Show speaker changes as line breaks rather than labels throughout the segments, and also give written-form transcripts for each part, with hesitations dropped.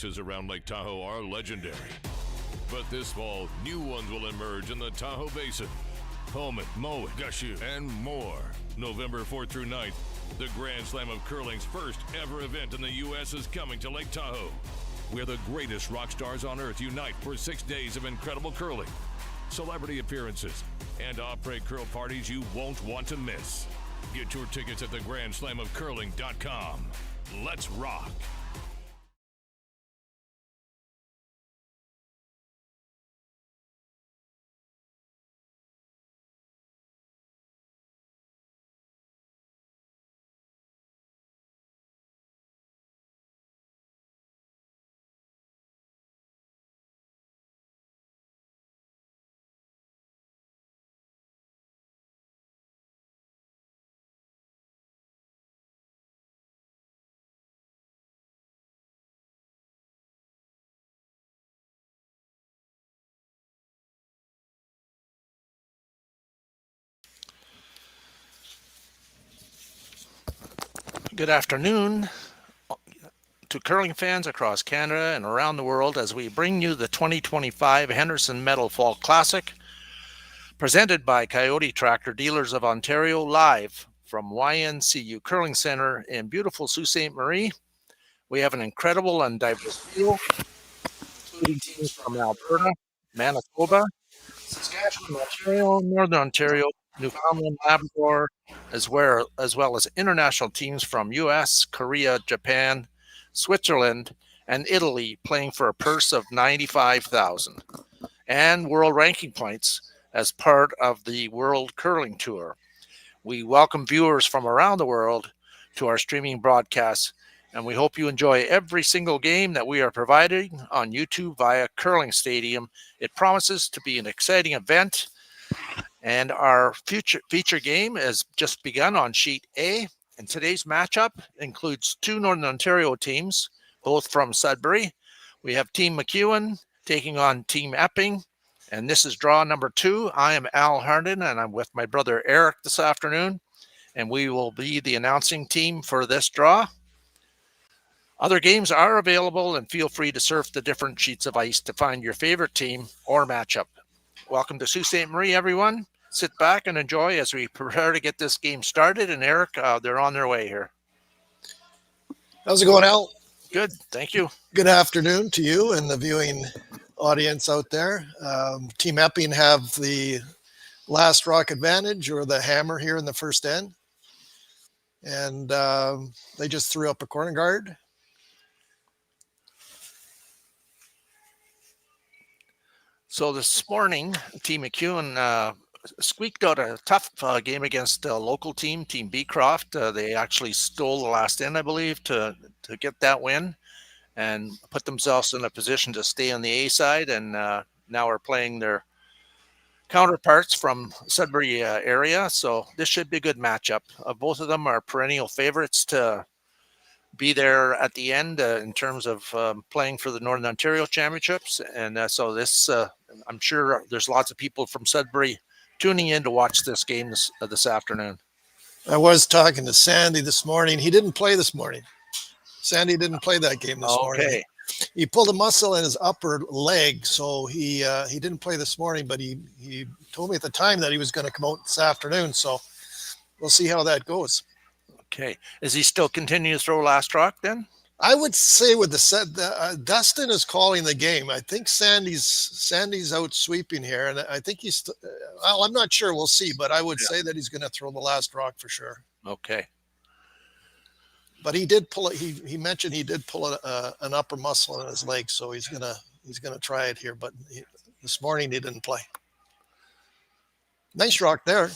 beaches around Lake Tahoe are legendary. But this fall, new ones will emerge in the Tahoe Basin. Pullman, Mowat, Gushue, and more. November 4th through 9th, the Grand Slam of Curling's first ever event in the U.S. is coming to Lake Tahoe, where the greatest rock stars on earth unite for 6 days of incredible curling, celebrity appearances, and après curl parties you won't want to miss. Get your tickets at thegrandslamofcurling.com. Let's rock.
Good afternoon to curling fans across Canada and around the world as we bring you the 2025 Henderson Medal Fall Classic, presented by Kioti Tractor Dealers of Ontario, live from YNCU Curling Center in beautiful Sault Ste. Marie. We have an incredible and diverse field, including teams from Alberta, Manitoba, Saskatchewan, Ontario, Northern Ontario, Newfoundland, Labrador, as well as international teams from US, Korea, Japan, Switzerland, and Italy playing for a purse of $95,000 and world ranking points as part of the World Curling Tour. We welcome viewers from around the world to our streaming broadcasts, and we hope you enjoy every single game that we are providing on YouTube via Curling Stadium. It promises to be an exciting event, and our feature game has just begun on Sheet A. And today's matchup includes two Northern Ontario teams, both from Sudbury. We have Team MacEwan taking on Team Epping, and this is draw number 2. I am Al Harden, and I'm with my brother Eric this afternoon, and we will be the announcing team for this draw. Other games are available, and feel free to surf the different sheets of ice to find your favorite team or matchup. Welcome to Sault Ste. Marie, everyone. Sit back and enjoy as we prepare to get this game started. And Eric, they're on their way here.
How's it going, Al?
Good, thank you.
Good afternoon to you and the viewing audience out there. Team Epping have the last rock advantage, or the hammer, here in the first end. And they just threw up a corner guard.
So this morning, Team MacEwan squeaked out a tough game against a local team, Team Beecroft. They actually stole the last end, I believe, to get that win and put themselves in a position to stay on the A side, and now are playing their counterparts from Sudbury area. So this should be a good matchup. Both of them are perennial favorites to be there at the end in terms of playing for the Northern Ontario Championships. And so this, I'm sure there's lots of people from Sudbury tuning in to watch this game this afternoon.
I was talking to Sandy this morning. He didn't play this morning. Sandy didn't play that game this morning. He pulled a muscle in his upper leg, so he didn't play this morning, but he told me at the time that he was going to come out this afternoon, so we'll see how that goes.
Okay. Is he still continuing to throw last rock then?
I would say with the Dustin is calling the game. I think Sandy's out sweeping here, and I think he's. Well, I'm not sure. We'll see, but I would say that he's going to throw the last rock for sure.
Okay.
But he did pull it. He mentioned he did pull an upper muscle in his leg, so he's gonna try it here. But this morning he didn't play. Nice rock there.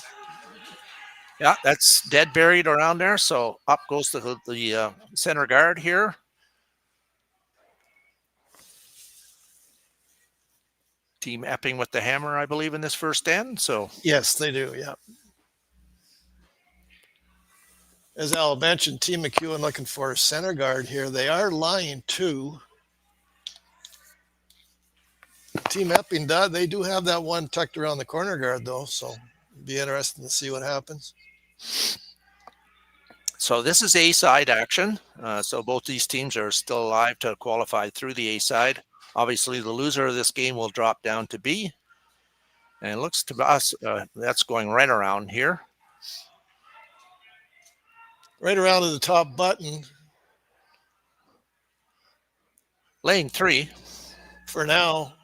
Yeah, that's dead buried around there. So up goes to the center guard here. Team Epping with the hammer, I believe, in this first end. So
yes, they do. Yeah. As Al mentioned, Team MacEwan looking for a center guard here. They are lying 2. Team Epping, they do have that one tucked around the corner guard, though, so it'd be interesting to see what happens.
So this is A-side action. So both these teams are still alive to qualify through the A-side. Obviously, the loser of this game will drop down to B. And it looks to us that's going right around here.
Right around to the top button.
Lane 3.
For now.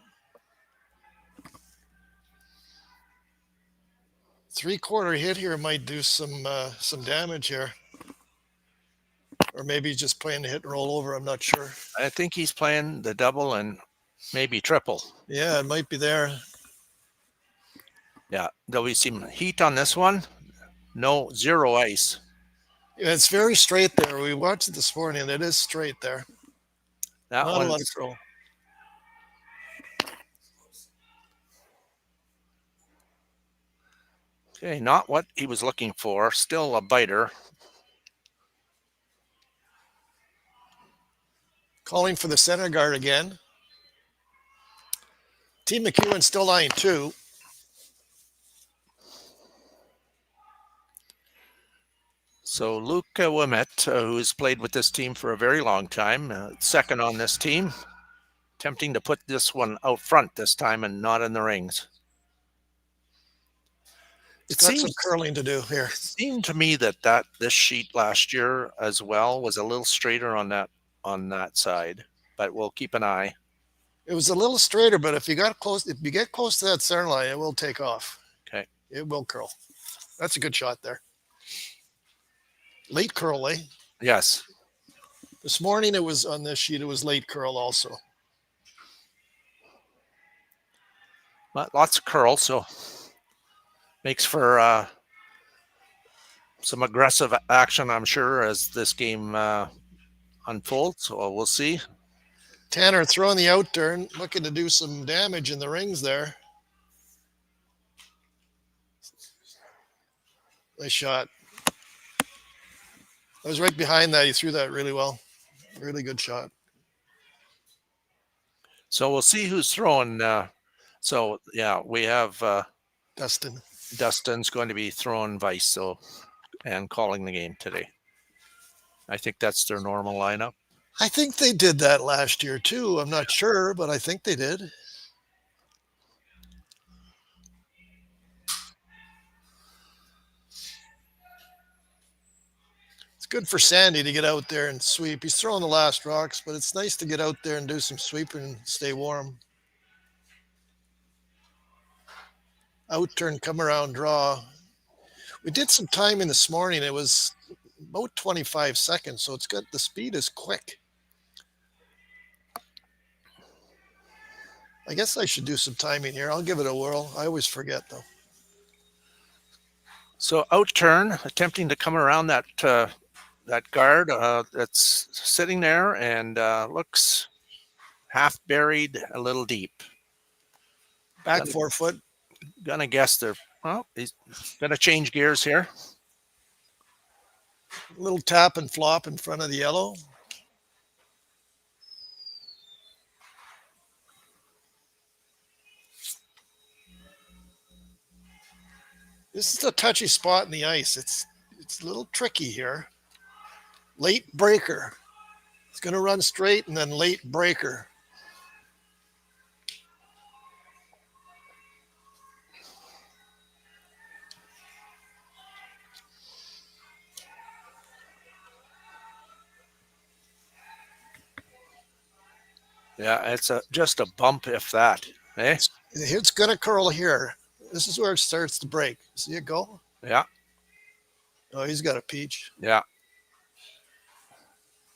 3/4 hit here might do some damage here. Or maybe he's just playing the hit and roll over. I'm not sure.
I think he's playing the double and maybe triple.
Yeah, it might be there.
Yeah, there'll be some heat on this one. No, 0 ice.
Yeah, it's very straight there. We watched it this morning, and it is straight there.
That
Not
one.
a lot of curl.
Okay, not what he was looking for. Still a biter.
Calling for the center guard again. Team MacEwan still line 2.
So Luke Wimet, who's played with this team for a very long time, second on this team, attempting to put this one out front this time and not in the rings.
It's got some curling to do here.
It seemed to me that this sheet last year as well was a little straighter on that side, but we'll keep an eye.
It was a little straighter, but if you get close to that center line, it will take off.
Okay.
It will curl. That's a good shot there. Late curl, eh?
Yes.
This morning it was on this sheet, it was late curl also.
Lots of curl, so makes for some aggressive action, I'm sure, as this game unfolds. So we'll see.
Tanner throwing the out turn, looking to do some damage in the rings there. Nice shot. I was right behind that. He threw that really well. Really good shot.
So we'll see who's throwing. So, yeah, we have
Dustin.
Dustin's going to be throwing Vice and calling the game today. I think that's their normal lineup.
I think they did that last year too. I'm not sure, but I think they did. It's good for Sandy to get out there and sweep. He's throwing the last rocks, but it's nice to get out there and do some sweeping and stay warm. Out turn, come around, draw. We did some timing this morning. It was about 25 seconds, so it's good. The speed is quick. I guess I should do some timing here. I'll give it a whirl. I always forget, though.
So out turn, attempting to come around that guard that's sitting there and looks half buried, a little deep.
Back 4 foot.
Gonna guess he's gonna change gears here.
A little tap and flop in front of the yellow. This is a touchy spot in the ice. It's a little tricky here. Late breaker. It's going to run straight and then late breaker.
Yeah, it's just a bump, if that. Eh?
It's going to curl here. This is where it starts to break. See it go?
Yeah.
Oh, he's got a peach.
Yeah.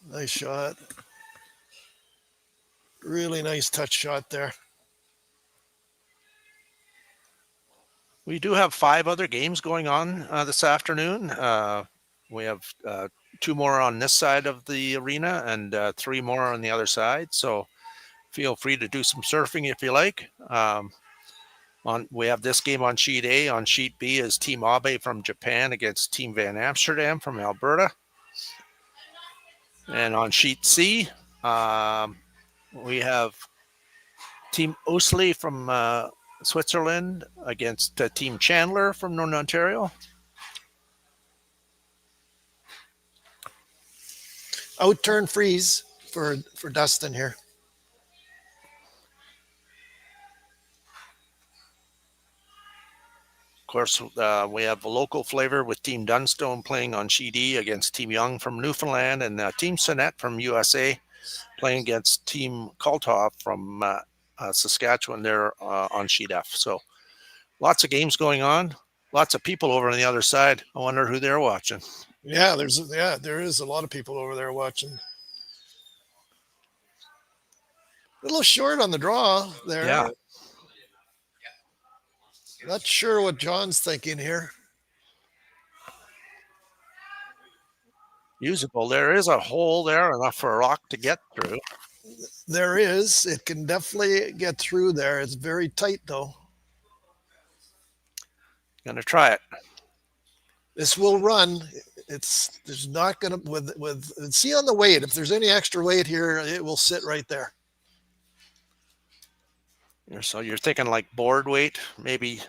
Nice shot. Really nice touch shot there.
We do have 5 other games going on this afternoon. We have 2 more on this side of the arena and 3 more on the other side. So feel free to do some surfing if you like. We have this game on sheet A. On sheet B is Team Abe from Japan against Team Van Amsterdam from Alberta. And on sheet C, we have Team Osley from Switzerland against Team Chandler from Northern Ontario.
Out turn freeze for Dustin here.
Of course, we have a local flavor with Team Dunstone playing on Sheedy against Team Young from Newfoundland, and Team Sonnet from USA playing against Team Kalthoff from Saskatchewan there on Sheet F. So lots of games going on. Lots of people over on the other side. I wonder who they're watching.
Yeah, there is a lot of people over there watching. A little short on the draw there.
Yeah.
Not sure what John's thinking here.
Usable. There is a hole there, enough for a rock to get through.
There is. It can definitely get through there. It's very tight, though.
Gonna try it.
This will run. There's not gonna with see on the weight. If there's any extra weight here, it will sit right there.
So you're thinking like board weight, maybe?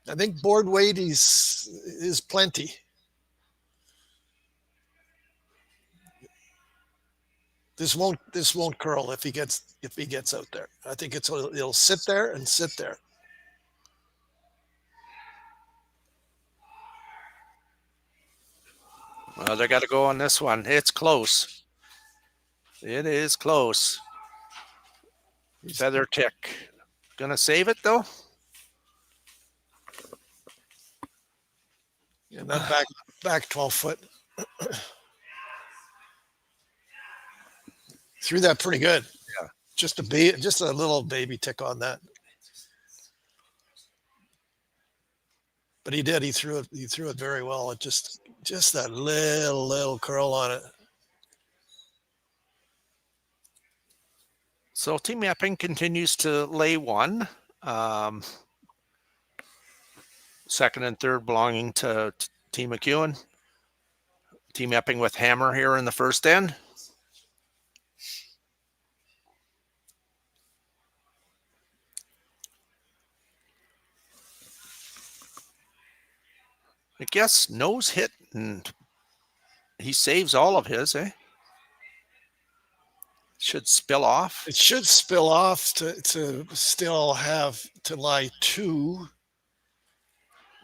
I think board weight is plenty. This won't curl if he gets out there. I think it'll sit there and sit there.
Well, they got to go on this one. It's close. It is close. Feather tick. Gonna save it though.
Yeah, not back 12 foot. Threw that pretty good.
Yeah.
Just a little baby tick on that. But he did. He threw it very well. It just that little curl on it.
So Team Epping continues to lay one. Second and third belonging to Team MacEwan. Team Epping with hammer here in the first end. I guess nose hit and he saves all of his, eh? Should spill off.
It should spill off to still have to lie two.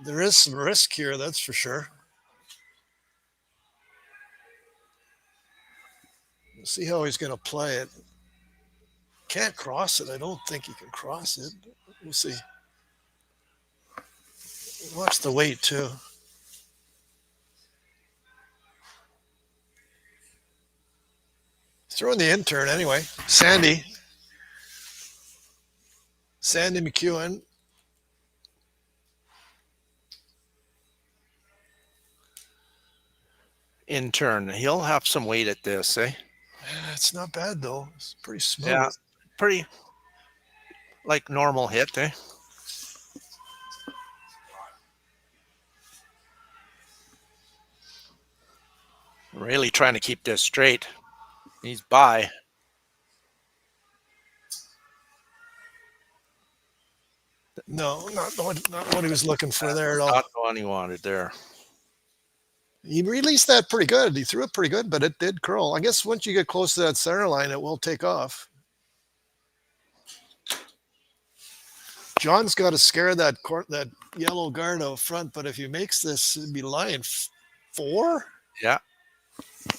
There is some risk here, that's for sure. We'll see how he's going to play it. Can't cross it. I don't think he can cross it. We'll see. Watch the weight too. Throwing the intern anyway. Sandy MacEwan.
Intern. He'll have some weight at this, eh?
It's not bad though. It's pretty smooth.
Yeah, pretty like normal hit, eh? Really trying to keep this straight. He's by.
No, not what he was looking for there at all.
Not the one he wanted there.
He released that pretty good. He threw it pretty good, but it did curl. I guess once you get close to that center line, it will take off. John's got to scare that yellow guard out front, but if he makes this, it'd be lying 4.
Yeah.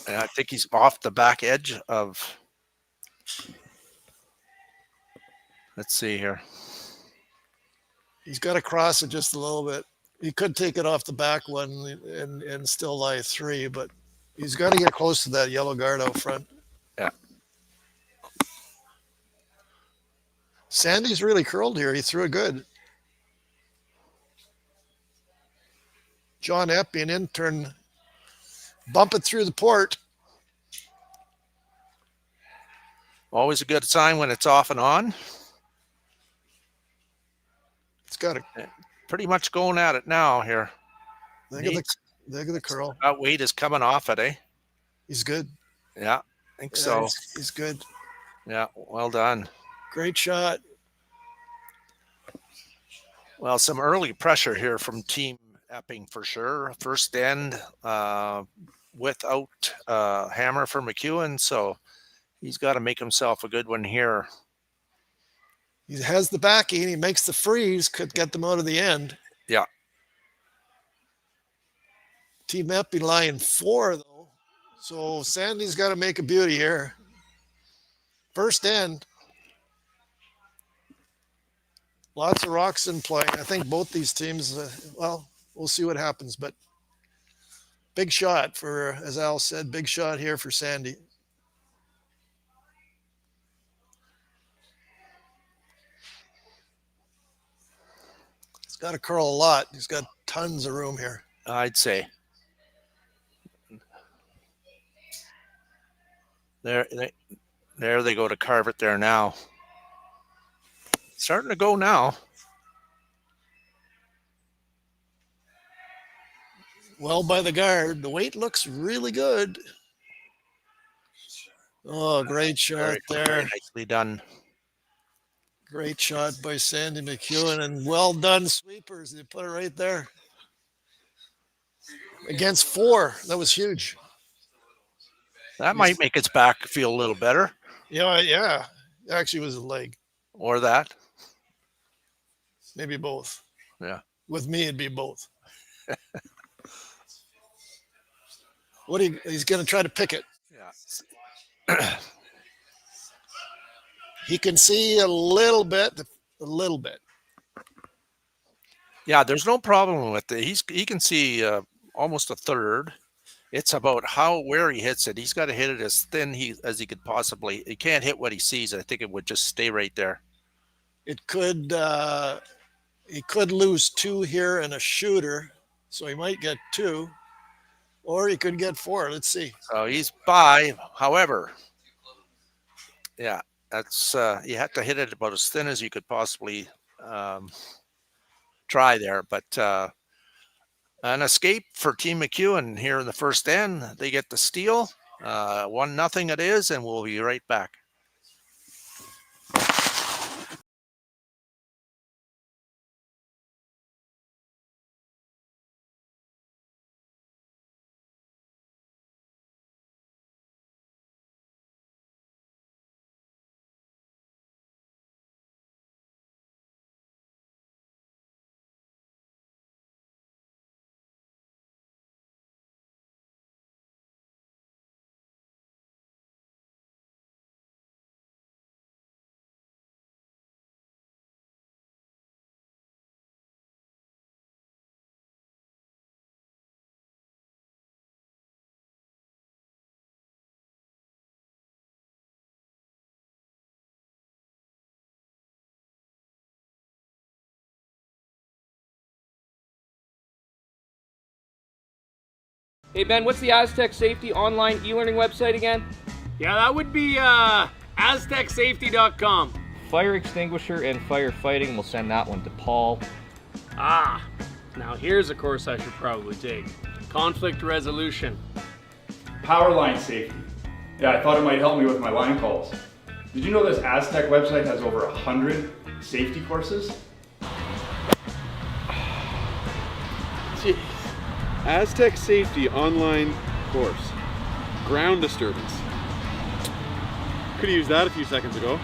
I think he's off the back edge of. Let's see here.
He's got to cross it just a little bit. He could take it off the back one and still lie 3, but he's got to get close to that yellow guard out front.
Yeah.
Sandy's really curled here. He threw it good. John Epping, intern, bump it through the port.
Always a good sign when it's off and on.
It's got to.
Pretty much going at it now here.
Look at the curl.
That weight is coming off it, eh?
He's good.
Yeah, I think so.
He's good.
Yeah, well done.
Great shot.
Well, some early pressure here from Team Epping for sure. First end, without hammer for MacEwan, so he's got to make himself a good one here.
He has the backing. He makes the freeze. Could get them out of the end.
Yeah.
Team Epping lying 4, though. So Sandy's got to make a beauty here. First end. Lots of rocks in play. I think both these teams, well, we'll see what happens. But big shot for, as Al said, big shot here for Sandy. He's got to curl a lot. He's got tons of room here.
I'd say. There they go to carve it there now. Starting to go now.
Well by the guard. The weight looks really good. Oh, great shot there.
Very nicely done.
Great shot by Sandy MacEwan, and well done sweepers. They put it right there. Against 4. That was huge.
That might make its back feel a little better.
Yeah. Actually, it was a leg.
Or that.
Maybe both.
Yeah.
With me, it'd be both. He's going to try to pick it.
Yeah.
He can see a little bit.
Yeah, there's no problem with it. He can see almost a third. It's about where he hits it. He's got to hit it as thin as he could possibly. He can't hit what he sees. I think it would just stay right there.
It could. He could lose 2 here and a shooter, so he might get 2, or he could get 4. Let's see.
So he's by. However, yeah, that's you have to hit it about as thin as you could possibly try there. But an escape for Team MacEwan here in the first end. They get the steal. 1-0 it is, and we'll be right back.
Hey Ben, what's the Aztec Safety online e-learning website again?
Yeah, that would be aztecsafety.com.
Fire extinguisher and firefighting, we'll send that one to Paul.
Now here's a course I should probably take. Conflict resolution.
Power line safety. Yeah, I thought it might help me with my line calls. Did you know this Aztec website has over 100 safety courses?
Jeez. Aztec Safety online course. Ground disturbance. Could have used that a few seconds ago.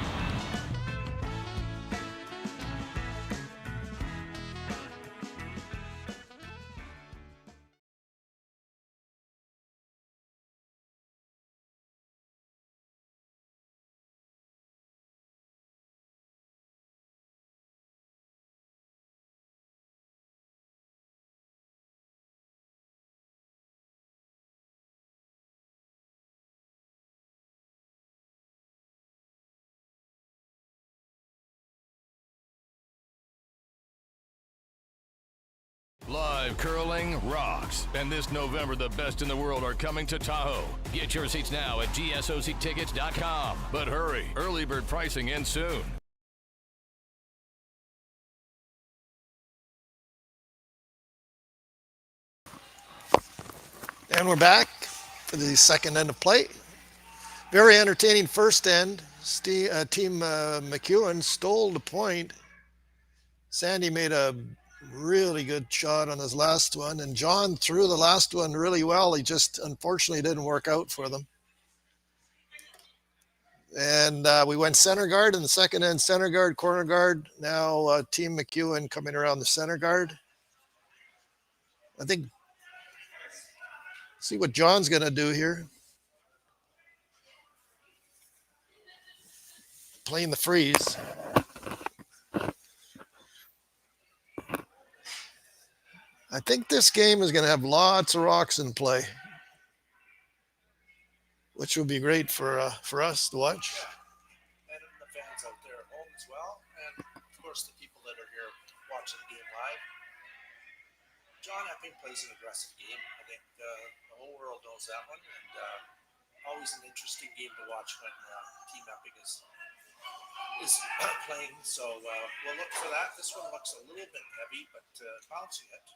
Live curling rocks. And this November, the best in the world are coming to Tahoe. Get your seats now at gsoctickets.com. But hurry, early bird pricing ends soon.
And we're back for the second end of play. Very entertaining first end. Team MacEwan stole the point. Sandy made a Really good shot on his last one. And John threw the last one really well. He just unfortunately didn't work out for them. And we went center guard in the second end, center guard, corner guard. Now Team MacEwan coming around the center guard. I think, see what John's going to do here. Playing the freeze. I think this game is going to have lots of rocks in play, which will be great for us to watch.
And the fans out there at home as well, and of course the people that are here watching the game live. John Epping plays an aggressive game. I think the whole world knows that one, and always an interesting game to watch when Team Epping is playing. So we'll look for that. This one looks a little bit heavy, but bouncing it,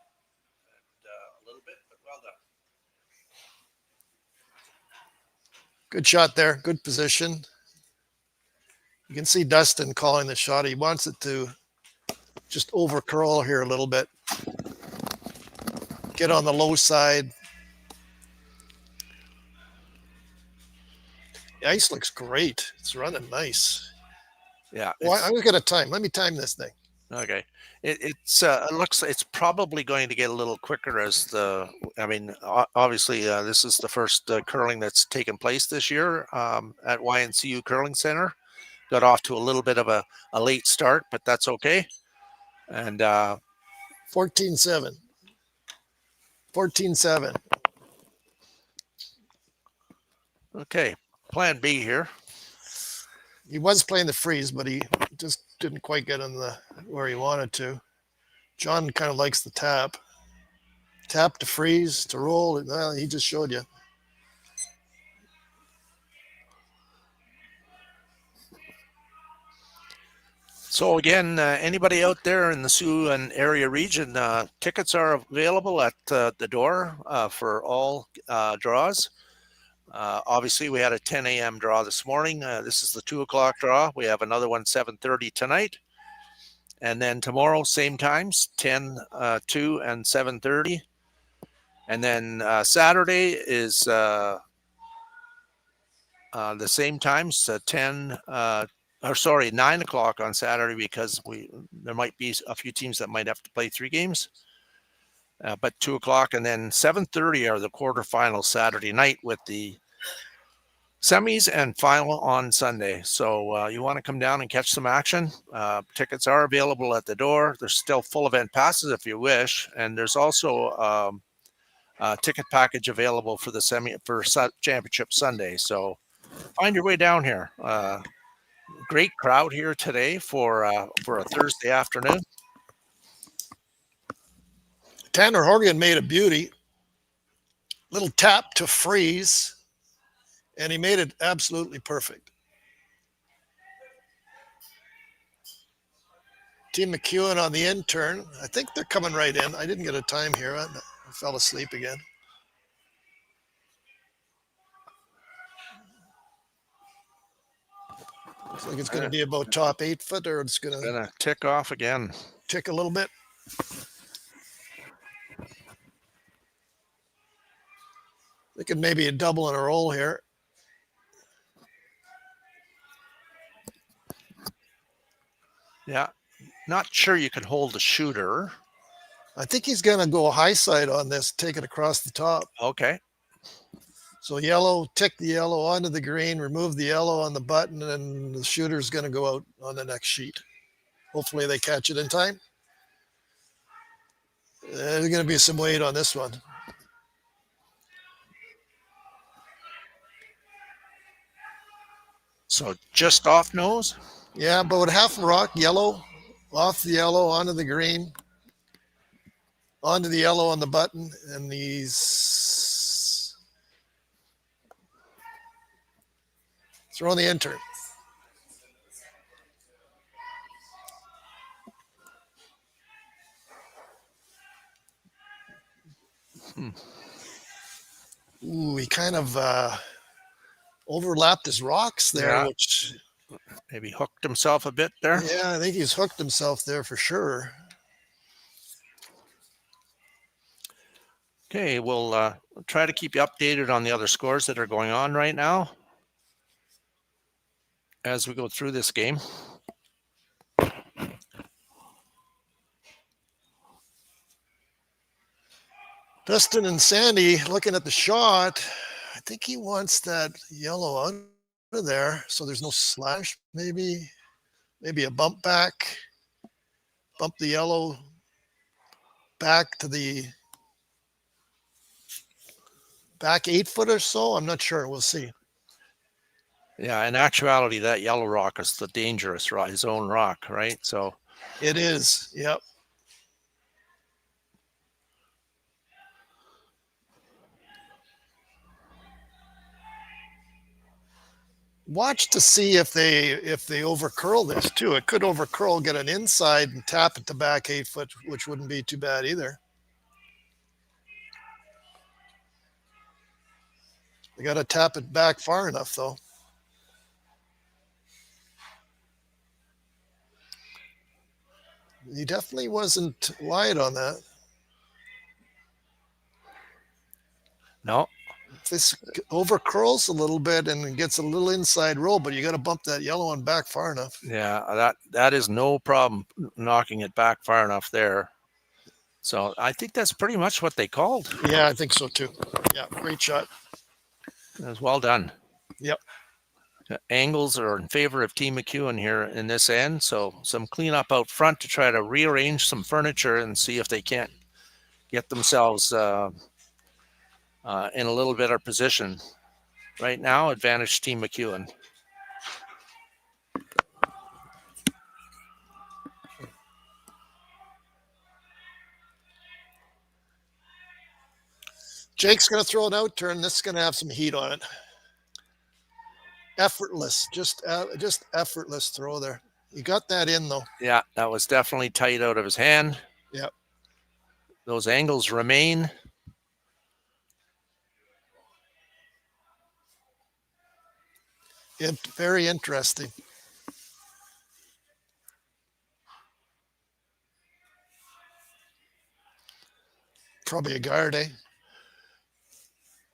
and a little bit, but well done.
Good shot there. Good position. You can see Dustin calling the shot. He wants it to just over curl here a little bit. Get on the low side. The ice looks great. It's running nice.
Yeah.
Well, I'm going to time. Let me time this thing.
Okay. It looks, it's probably going to get a little quicker as obviously this is the first curling that's taken place this year at YNCU Curling Center. Got off to a little bit of a late start, but that's okay. And
14-7. 14-7.
Okay. Plan B here.
He was playing the freeze, but he just didn't quite get in where he wanted to. John kind of likes the tap. Tap to freeze, to roll. Well, he just showed you.
So again, anybody out there in the Sioux and area region, tickets are available at the door for all draws. Obviously, we had a 10 a.m. draw this morning. This is the 2 o'clock draw. We have another one 7:30 tonight. And then tomorrow, same times, 10, 2, and 7:30. And then Saturday is the same times, 9 o'clock on Saturday, because there might be a few teams that might have to play 3 games. But 2 o'clock, and then 7:30 are the quarterfinals Saturday night, with the semis and final on Sunday. So you want to come down and catch some action. Tickets are available at the door. There's still full event passes if you wish, and there's also a ticket package available for the championship Sunday. So find your way down here. Great crowd here today for a Thursday afternoon.
Tanner Horgan made a beauty. Little tap to freeze, and he made it absolutely perfect. Team MacEwan on the in turn. I think they're coming right in. I didn't get a time here. I fell asleep again. Looks like it's going to be about top 8 foot, or it's going
to tick off again.
Tick a little bit. Thinking maybe a double in a roll here.
Yeah, not sure you could hold the shooter.
I think he's going to go high side on this, take it across the top.
Okay.
So yellow, tick the yellow onto the green, remove the yellow on the button, and the shooter's going to go out on the next sheet. Hopefully they catch it in time. There's going to be some weight on this one.
So just off nose?
Yeah, about half a rock, yellow, off the yellow, onto the green, onto the yellow on the button, and he's throwing the intern. Ooh, he kind of overlapped his rocks there,
yeah.
Which
maybe hooked himself a bit there.
Yeah, I think he's hooked himself there for sure.
Okay, we'll try to keep you updated on the other scores that are going on right now as we go through this game.
Dustin and Sandy looking at the shot. I think he wants that yellow out of there so there's no slash. Maybe a bump back. Bump the yellow back to the back 8 foot or so. I'm not sure. We'll see.
Yeah, in actuality, that yellow rock is the dangerous rock, his own rock, right? So
it is. Yep. Watch to see if they over curl this too. It could over curl, get an inside and tap it to back 8 foot, which wouldn't be too bad either. They got to tap it back far enough though. He definitely wasn't wide on that.
No.
This over curls a little bit and gets a little inside roll, but you got to bump that yellow one back far enough.
Yeah, that is no problem knocking it back far enough there. So I think that's pretty much what they called.
Yeah, I think so too. Yeah, great shot.
That was well done.
Yep.
The angles are in favor of Team MacEwan here in this end. So some cleanup out front to try to rearrange some furniture and see if they can't get themselves in a little better position. Right now, advantage Team MacEwan.
Jake's going to throw an out turn. This is going to have some heat on it. Effortless, just effortless throw there. He got that in though.
Yeah, that was definitely tight out of his hand.
Yep.
Those angles remain.
Very interesting. Probably a guard, eh?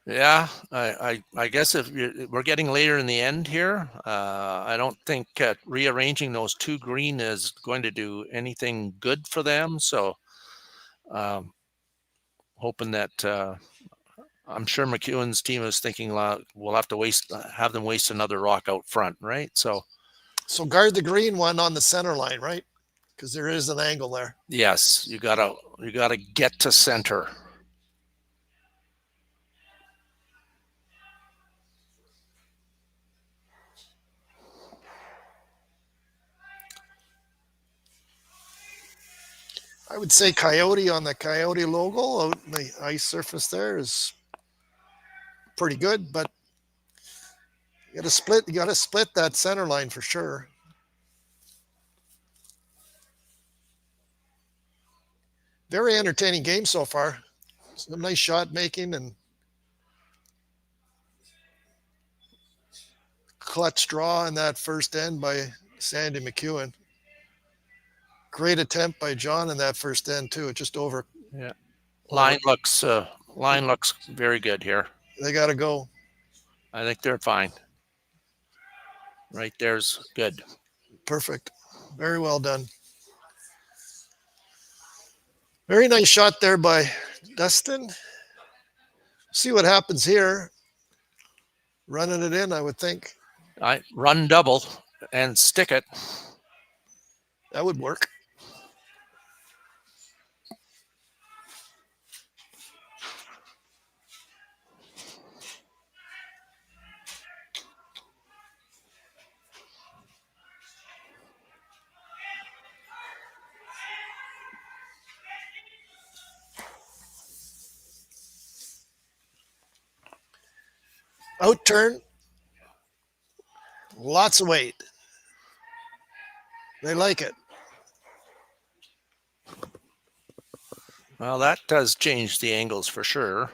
Yeah, I guess if we're getting later in the end here, I don't think rearranging those two green is going to do anything good for them. So hoping that I'm sure MacEwan's team is thinking we'll have to have them waste another rock out front, right? So
guard the green one on the center line, right? Because there is an angle there.
Yes, you gotta get to center.
I would say Kioti on the Kioti logo out in the ice surface there is pretty good, but you got to split that center line for sure. Very entertaining game so far. Some nice shot making and clutch draw in that first end by Sandy MacEwan. Great attempt by John in that first end too. It just over.
Yeah. Line looks very good here.
They got to go.
I think they're fine. Right there's good.
Perfect. Very well done. Very nice shot there by Dustin. See what happens here. Running it in, I would think.
I run double and stick it.
That would work. Out turn. Lots of weight. They like it.
Well, that does change the angles for sure.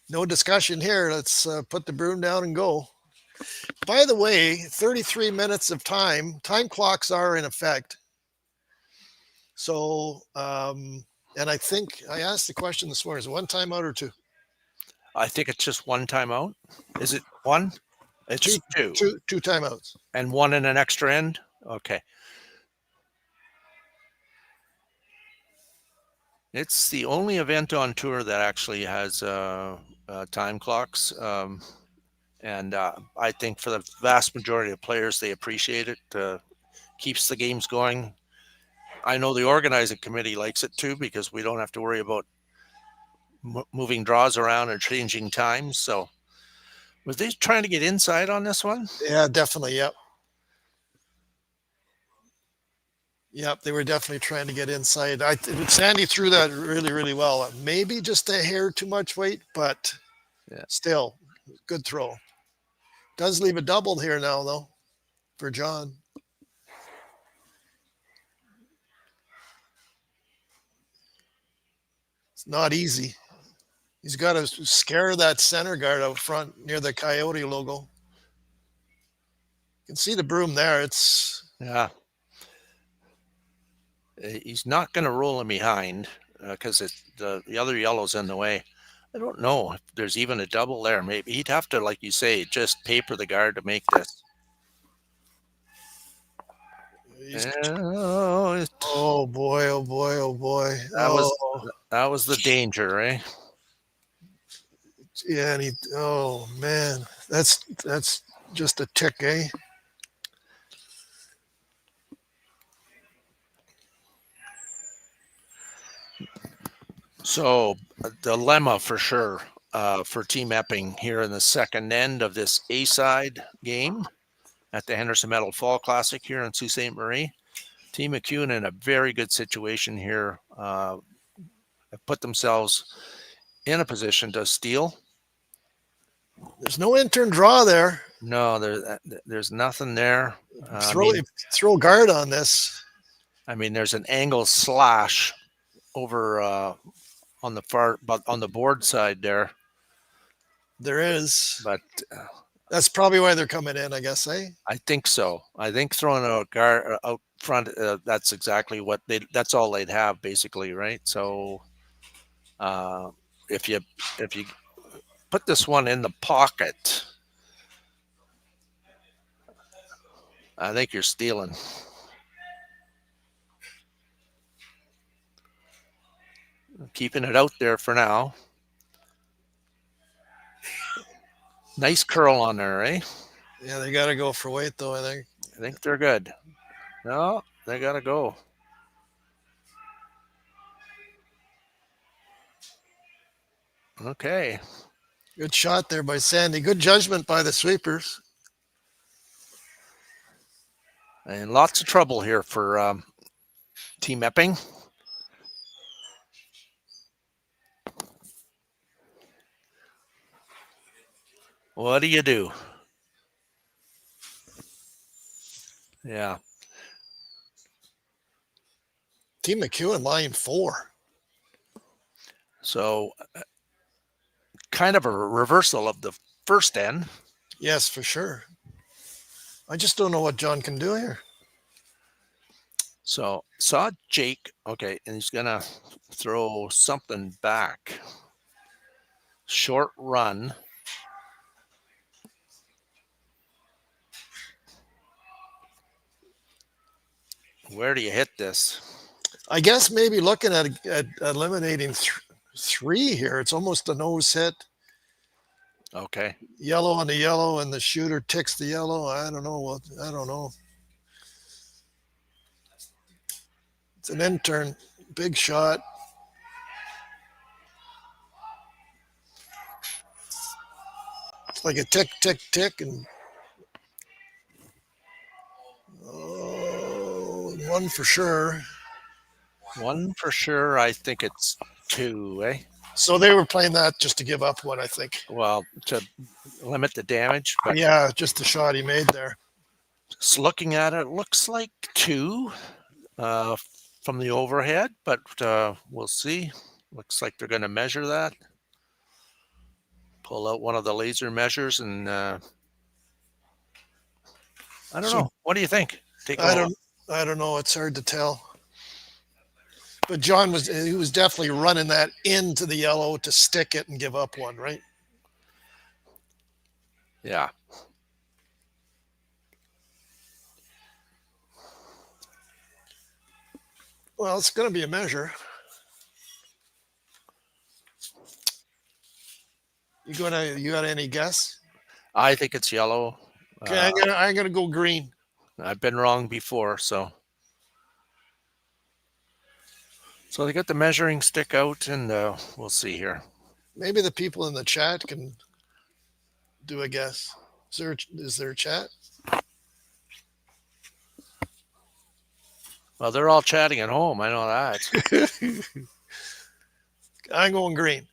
No discussion here. Let's put the broom down and go. By the way, 33 minutes of time clocks are in effect. So, and I think I asked the question this morning, is it one timeout or two?
I think it's just one timeout. Is it one? It's two.
Two timeouts.
And one in an extra end? Okay. It's the only event on tour that actually has time clocks. And I think for the vast majority of players, they appreciate it. Keeps the games going. I know the organizing committee likes it too, because we don't have to worry about moving draws around and changing times. So was they trying to get inside on this one?
Yeah, definitely. Yep. Yep, they were definitely trying to get inside. Sandy threw that really, really well. Maybe just a hair too much weight, but still, good throw. Does leave a double here now, though, for John. It's not easy. He's got to scare that center guard out front near the Coyote logo. You can see the broom there. It's
he's not going to roll him behind because the other yellow's in the way. I don't know if there's even a double there. Maybe he'd have to, like you say, just paper the guard to make this.
Oh boy! Oh boy! Oh boy!
That was the danger, eh?
Yeah, and oh man, that's just a tick, eh?
So a dilemma for sure for Team Epping here in the second end of this A-side game at the Henderson Metal Fall Classic here in Sault Ste. Marie. Team MacEwan in a very good situation here. Have put themselves in a position to steal.
There's no intern draw there.
No, there's nothing there.
Throw guard on this.
I mean, there's an angle slash over on the board side there.
There is,
but
that's probably why they're coming in, I guess, eh?
I think so. I think throwing a guard out front, that's exactly what that's all they'd have basically, right? So if you put this one in the pocket, I think you're stealing. Keeping it out there for now. Nice curl on there, eh?
Yeah, they got to go for weight, though, I think
they're good. No, they got to go. Okay.
Good shot there by Sandy. Good judgment by the sweepers.
And lots of trouble here for Team Epping. What do you do? Yeah.
Team MacEwan line 4.
So kind of a reversal of the first end.
Yes, for sure. I just don't know what John can do here.
So saw Jake. Okay, and he's going to throw something back. Short run. Where do you hit this?
I guess maybe looking at eliminating 3 here. It's almost a nose hit.
Okay.
Yellow on the yellow, and the shooter ticks the yellow. I don't know. I don't know. It's an intern. Big shot. It's like a tick, tick, tick, and one for sure.
One for sure. I think it's 2, eh?
So they were playing that just to give up one, I think.
Well, to limit the damage. But
yeah, just the shot he made there.
Just looking at it, looks like 2 from the overhead, but we'll see. Looks like they're going to measure that. Pull out one of the laser measures and I don't know. What do you think?
I don't know. It's hard to tell. But John was definitely running that into the yellow to stick it and give up one, right?
Yeah.
Well, it's going to be a measure. You got any guess?
I think it's yellow.
Okay, I'm gonna go green.
I've been wrong before, so they got the measuring stick out, and we'll see here.
Maybe the people in the chat can do a guess. Is there a chat?
Well, they're all chatting at home. I know that.
I'm going green.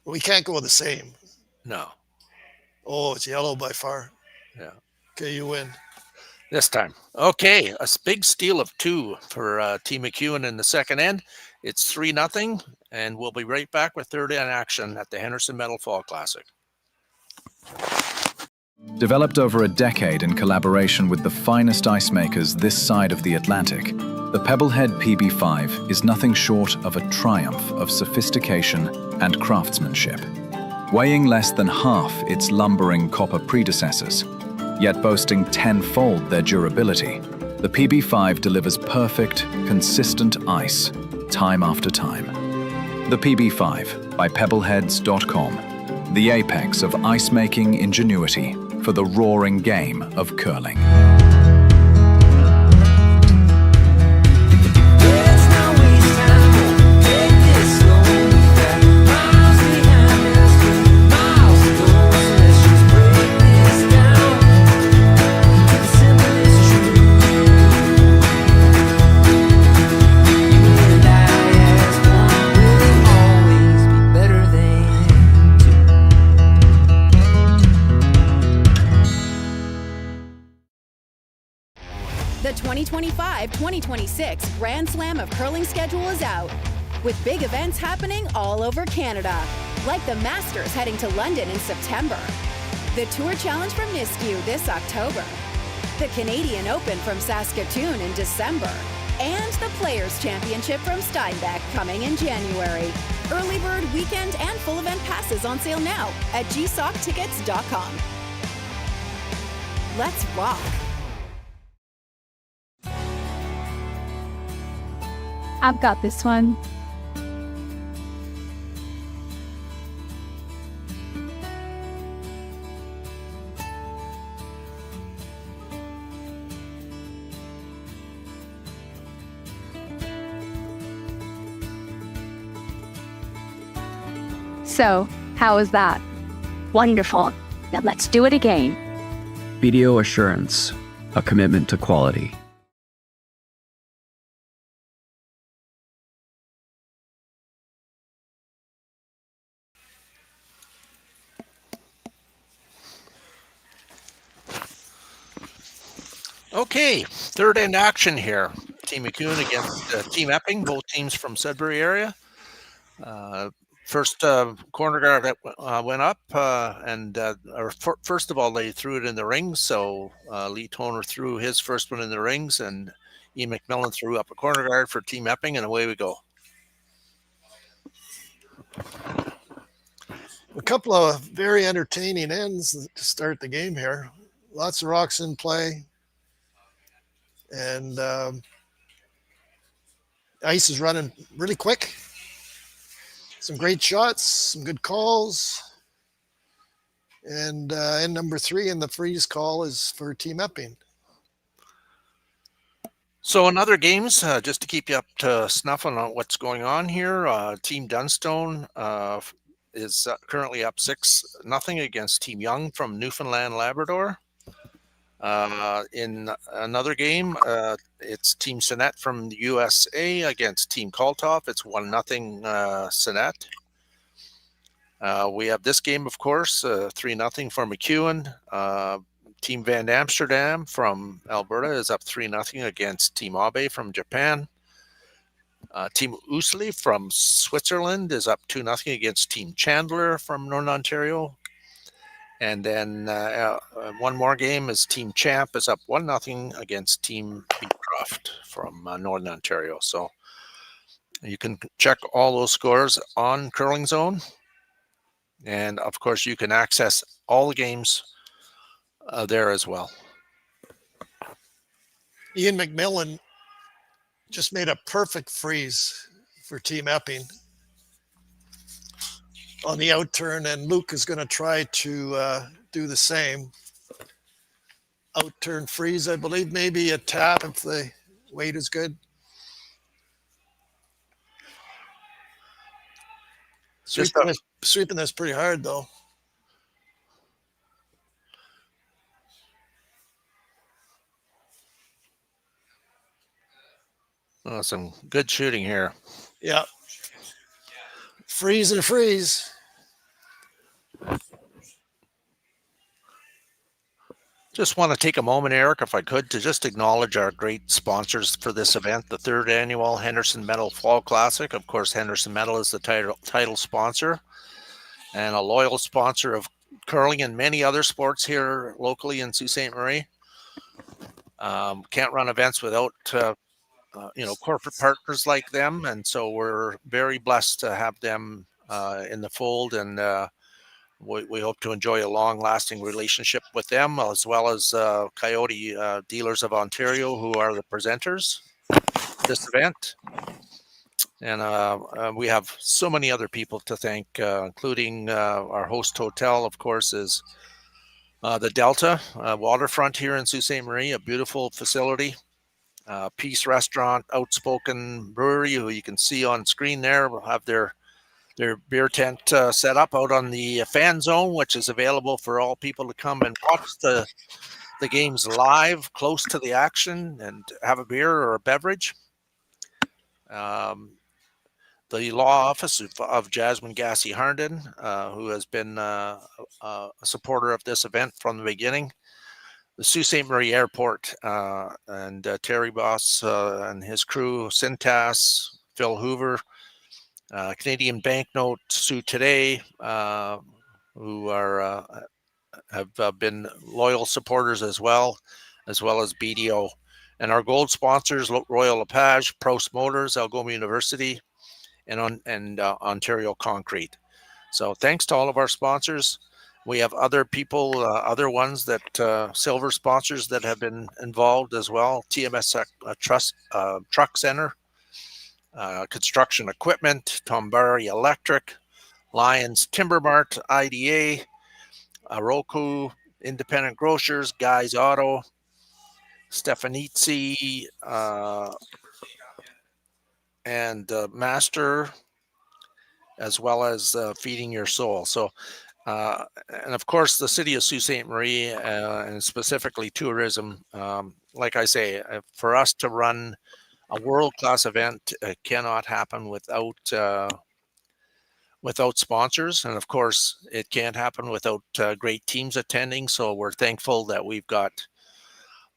We can't go the same.
No.
Oh, it's yellow by far.
Yeah.
Okay, you win.
This time. Okay, a big steal of 2 for Team MacEwan in the second end. It's 3-0, and we'll be right back with third end action at the Henderson Metal Fall Classic.
Developed over a decade in collaboration with the finest ice makers this side of the Atlantic, the Pebblehead PB5 is nothing short of a triumph of sophistication and craftsmanship. Weighing less than half its lumbering copper predecessors, yet boasting 10-fold their durability, the PB5 delivers perfect, consistent ice, time after time. The PB5 by Pebbleheads.com, the apex of ice-making ingenuity for the roaring game of curling.
The 2025-2026 Grand Slam of Curling schedule is out, with big events happening all over Canada, like the Masters heading to London in September, the Tour Challenge from YNCU this October, the Canadian Open from Saskatoon in December, and the Players' Championship from Steinbeck coming in January. Early bird weekend and full event passes on sale now at gsocktickets.com. Let's rock!
I've got this one. So, how was that?
Wonderful. Now let's do it again.
BDO Assurance, a commitment to quality.
Okay, third end action here. Team MacEwan against Team Epping, both teams from Sudbury area. First corner guard that went up, first of all, they threw it in the rings. So Lee Toner threw his first one in the rings, and Ian McMillan threw up a corner guard for Team Epping, and away we go.
A couple of very entertaining ends to start the game here. Lots of rocks in play. And ice is running really quick. Some great shots, some good calls. And end number 3 in the freeze call is for Team Epping.
So in other games, just to keep you up to snuff on what's going on here, Team Dunstone is currently up 6-0 against Team Young from Newfoundland, Labrador. In another game, it's Team Sinet from the USA against Team Kalthoff. It's 1-0 Sinet. We have this game, of course, 3-0 for MacEwan. Team Van Amsterdam from Alberta is up 3-0 against Team Abe from Japan. Team Usli from Switzerland is up 2-0 against Team Chandler from Northern Ontario. And then one more game is Team Champ is up 1-0 against Team Beecroft from Northern Ontario. So you can check all those scores on Curling Zone. And of course, you can access all the games there as well.
Ian McMillan just made a perfect freeze for Team Epping on the outturn, and Luke is going to try to do the same. Outturn freeze, I believe, maybe a tap if the weight is good. Sweeping this pretty hard, though.
Oh, some good shooting here.
Yeah. Freeze and freeze.
Just want to take a moment, Eric, if I could, to just acknowledge our great sponsors for this event, the 3rd annual Henderson Metal Fall Classic. Of course, Henderson Metal is the title sponsor and a loyal sponsor of curling and many other sports here locally in Sault Ste. Marie. Can't run events without corporate partners like them, and so we're very blessed to have them in the fold, and we hope to enjoy a long-lasting relationship with them, as well as Kioti Dealers of Ontario, who are the presenters of this event. And we have so many other people to thank, including our host hotel, of course, is the Delta Waterfront here in Sault Ste. Marie, a beautiful facility. Peace Restaurant, Outspoken Brewery, who you can see on screen there, will have their beer tent set up out on the fan zone, which is available for all people to come and watch the games live, close to the action, and have a beer or a beverage. The law office of Jasmine Gassy Harnden, who has been a supporter of this event from the beginning. The Sault Ste. Marie Airport and Terry Boss and his crew, Cintas, Phil Hoover, Canadian Banknote, Sue Today, who have been loyal supporters as well as BDO. And our gold sponsors, Royal LePage, Prost Motors, Algoma University, and Ontario Concrete. So thanks to all of our sponsors. We have other people, other ones that silver sponsors that have been involved as well. TMS Truck Center, Construction Equipment, Tombari Electric, Lions Timber Mart, IDA, Roku, Independent Grocers, Guys Auto, Stefanizzi, and Master, as well as Feeding Your Soul. So, and of course, the city of Sault Ste. Marie, and specifically tourism. Like I say, for us to run a world-class event cannot happen without sponsors, and of course, it can't happen without great teams attending. So we're thankful that we've got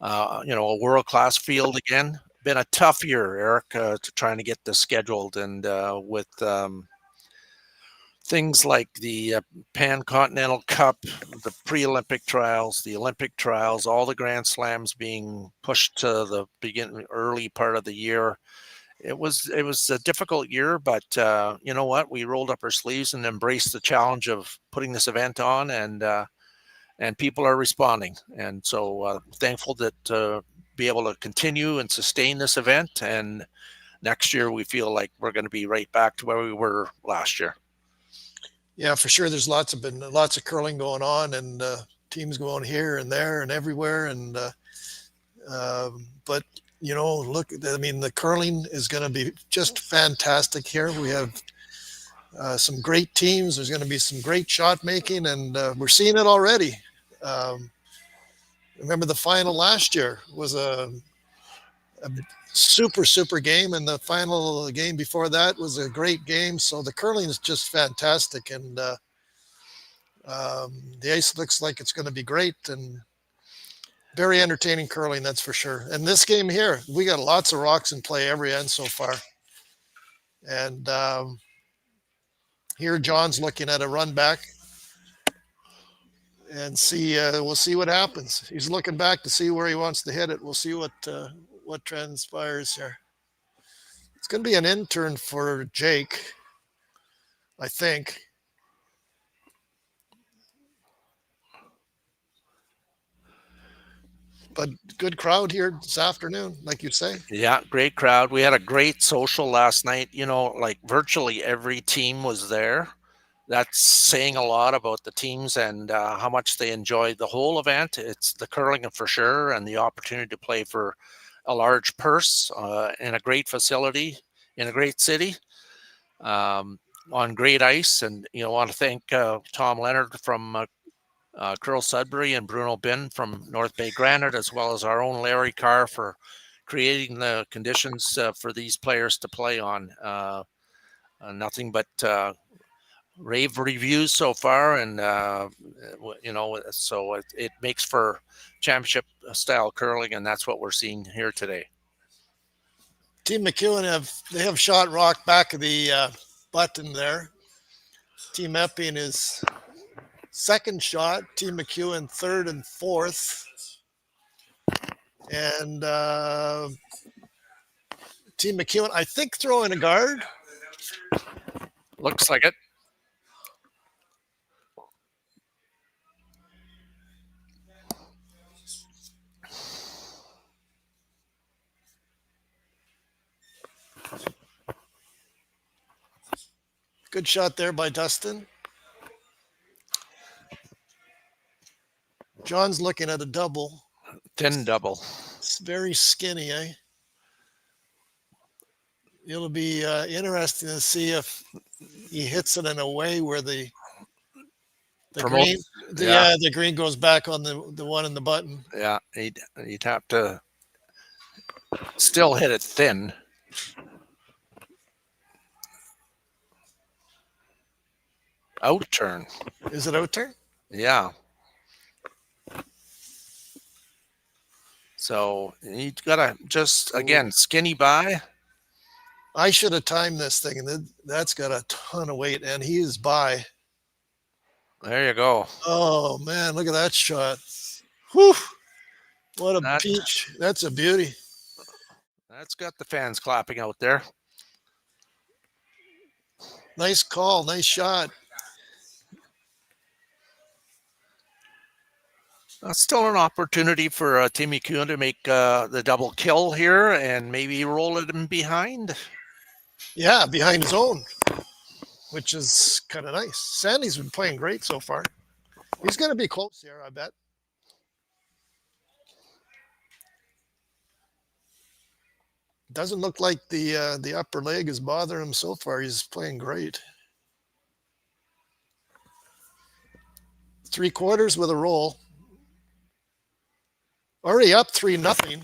a world-class field again. Been a tough year, Eric, trying to get this scheduled, and with things like the Pan Continental Cup, the pre-Olympic trials, the Olympic trials, all the Grand Slams being pushed to the early part of the year. It was a difficult year, but you know what? We rolled up our sleeves and embraced the challenge of putting this event on, and people are responding. And so thankful that be able to continue and sustain this event. And next year, we feel like we're going to be right back to where we were last year.
Yeah, for sure. There's lots of curling going on, and teams going here and there and everywhere. And but look, I mean, the curling is going to be just fantastic here. We have some great teams. There's going to be some great shot making, and we're seeing it already. Remember the final last year was a super game, and the final game before that was a great game. So the curling is just fantastic, and the ice looks like it's going to be great and very entertaining curling, that's for sure. And this game here, we got lots of rocks in play every end so far. And here John's looking at a run back. and see. We'll see what happens. He's looking back to see where he wants to hit it. We'll see what transpires here. It's going to be an intern for Jake, I think. But good crowd here this afternoon, like you say.
Yeah, great crowd. We had a great social last night. Like virtually every team was there. That's saying a lot about the teams and how much they enjoyed the whole event. It's the curling for sure, and the opportunity to play for a large purse in a great facility in a great city on great ice. And want to thank Tom Leonard from Curl Sudbury and Bruno Bin from North Bay Granite, as well as our own Larry Carr for creating the conditions for these players to play on. Nothing but rave reviews so far, and so it makes for championship style curling, and that's what we're seeing here today.
Team MacEwan have shot rock back of the button there. Team Epping is second shot. Team MacEwan third and fourth, and Team MacEwan I think throwing a guard.
Looks like it.
Good shot there by Dustin. John's looking at a double.
Thin double.
It's very skinny, eh? It'll be interesting to see if he hits it in a way where the green goes back on the one in the button.
Yeah, he'd have to still hit it thin. Out turn.
Is it out turn?
Yeah. So he's got to just, again, skinny by.
I should have timed this thing, and that's got a ton of weight, and he is by.
There you go.
Oh, man, look at that shot. Whew. What a peach. That's a beauty.
That's got the fans clapping out there.
Nice call. Nice shot.
Still an opportunity for Team MacEwan to make the double kill here and maybe roll it in behind.
Yeah, behind his own, which is kind of nice. Sandy's been playing great so far. He's going to be close here, I bet. Doesn't look like the upper leg is bothering him so far. He's playing great. 3/4 with a roll. Already up 3-0.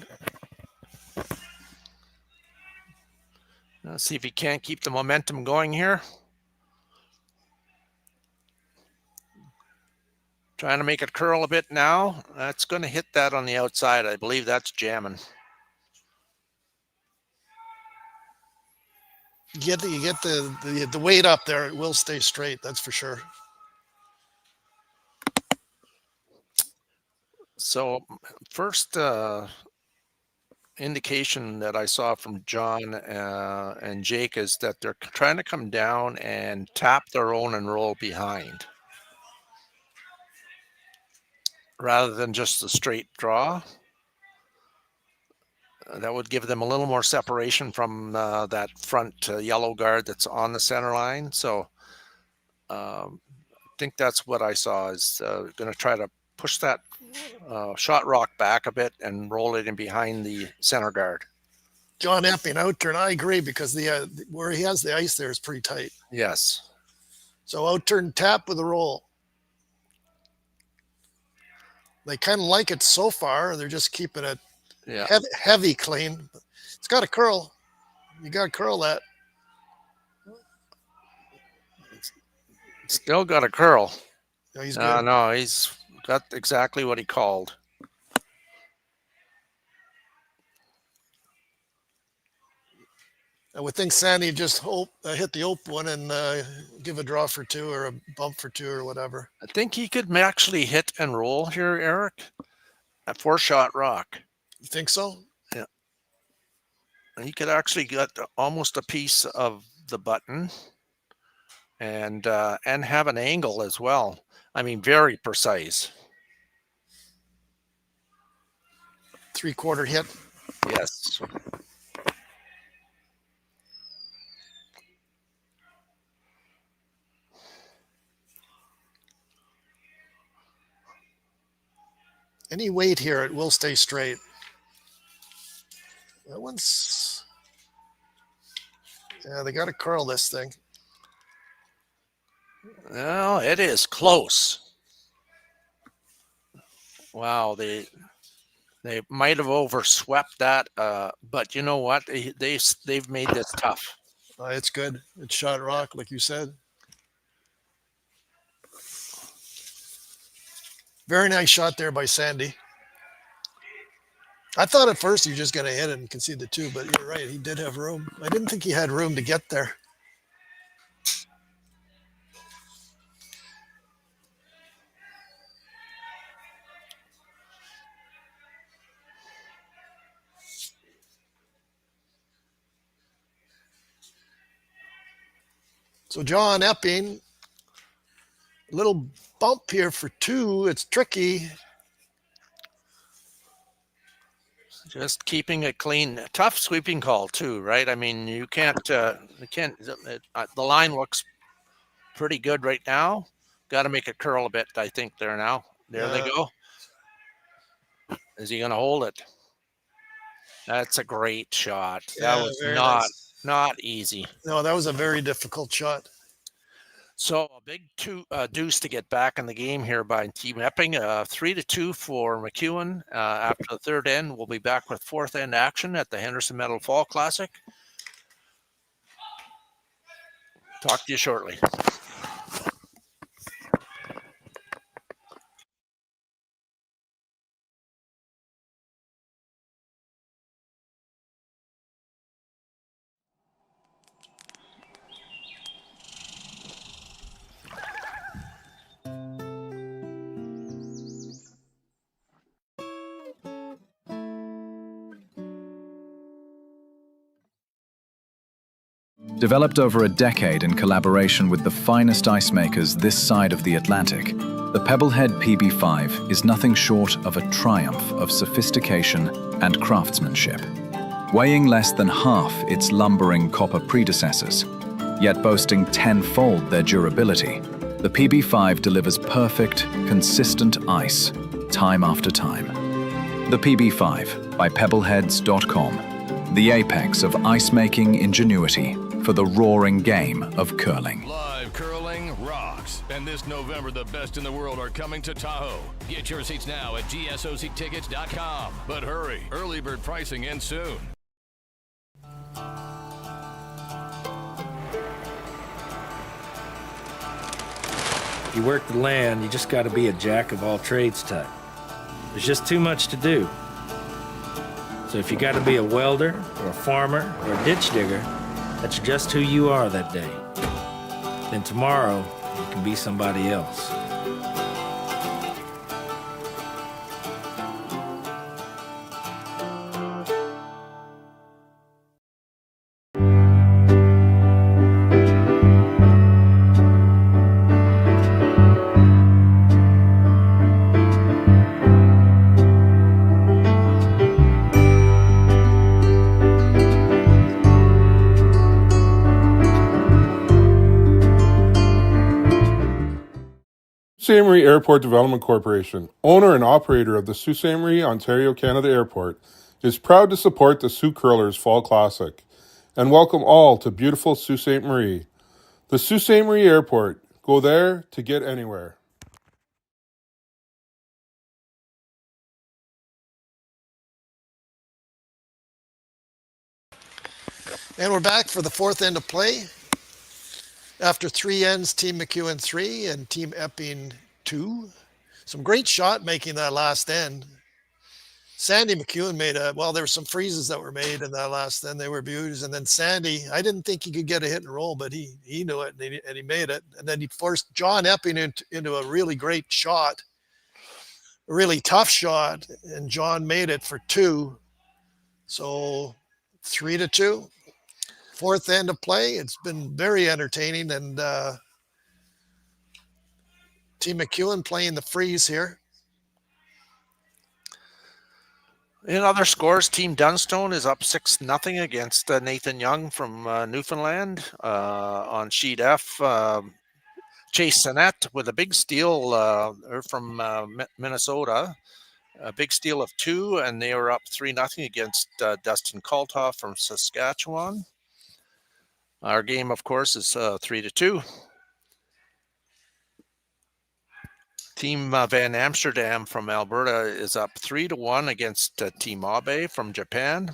Let's see if he can't keep the momentum going here. Trying to make it curl a bit now. That's going to hit that on the outside. I believe that's jamming.
You get the weight up there. It will stay straight. That's for sure.
So first indication that I saw from John and Jake is that they're trying to come down and tap their own and roll behind rather than just a straight draw. That would give them a little more separation from that front yellow guard that's on the center line. So I think that's what I saw is going to try to push that shot rock back a bit and roll it in behind the center guard.
John Epping out turn. I agree because the where he has the ice there is pretty tight.
Yes.
So out turn tap with a roll. They kind of like it so far. They're just keeping it heavy clean. It's got a curl. You got to curl that.
Still got a curl.
No, he's good.
No, he's got exactly what he called.
I would think Sandy just hit the open one and give a draw for two or a bump for two or whatever.
I think he could actually hit and roll here, Eric. A 4-shot rock.
You think so?
Yeah. He could actually get almost a piece of the button and have an angle as well. I mean, very precise.
3/4 hit.
Yes.
Any weight here, it will stay straight. That one's... Yeah, they got to curl this thing.
Well, it is close. Wow, they might have overswept that, but you know what? They've made this tough.
It's good. It's shot rock, like you said. Very nice shot there by Sandy. I thought at first he was just going to hit it and concede the two, but you're right. He did have room. I didn't think he had room to get there. So John Epping, a little bump here for two. It's tricky.
Just keeping it clean. Tough sweeping call too, right? I mean, you can't. The line looks pretty good right now. Got to make it curl a bit, I think. There now. There they go. Is he going to hold it? That's a great shot. That was not easy.
No, that was a very difficult shot.
So a big deuce to get back in the game here by Team Epping. 3-2 for MacEwan. After the third end, we'll be back with fourth end action at the Henderson Metal Fall Classic. Talk to you shortly.
Developed over a decade in collaboration with the finest ice makers this side of the Atlantic, the Pebblehead PB5 is nothing short of a triumph of sophistication and craftsmanship. Weighing less than half its lumbering copper predecessors, yet boasting tenfold their durability, the PB5 delivers perfect, consistent ice, time after time. The PB5 by pebbleheads.com, the apex of ice-making ingenuity for the roaring game of curling.
Live curling rocks. And this November, the best in the world are coming to Tahoe. Get your seats now at gsoctickets.com. But hurry, early bird pricing ends soon.
If you work the land, you just got to be a jack of all trades type. There's just too much to do. So if you got to be a welder or a farmer or a ditch digger, that's just who you are that day. Then tomorrow, you can be somebody else.
Ste.Marie Airport Development Corporation, owner and operator of the Sault Ste. Marie, Ontario, Canada Airport, is proud to support the Sault Curlers Fall Classic and welcome all to beautiful Sault Ste. Marie. The Sault Ste. Marie Airport, go there to get anywhere.
And we're back for the fourth end of play. After three ends, Team MacEwan 3 and Team Epping 2. Some great shot making that last end. Sandy MacEwan made there were some freezes that were made in that last, then they were beauties. And then Sandy, I didn't think he could get a hit and roll, but he knew it and he made it. And then he forced John Epping into a really great shot, a really tough shot. And John made it for 2. So 3-2, fourth end of play. It's been very entertaining. And Team MacEwan playing the freeze here.
In other scores, Team Dunstone is up 6-0 against Nathan Young from Newfoundland. On sheet F, Chase Sinnett with a big steal from Minnesota. A big steal of 2, and they were up 3-0 against Dustin Kaltoff from Saskatchewan. Our game, of course, is 3-2. Team Van Amsterdam from Alberta is up 3-1 against Team Abe from Japan.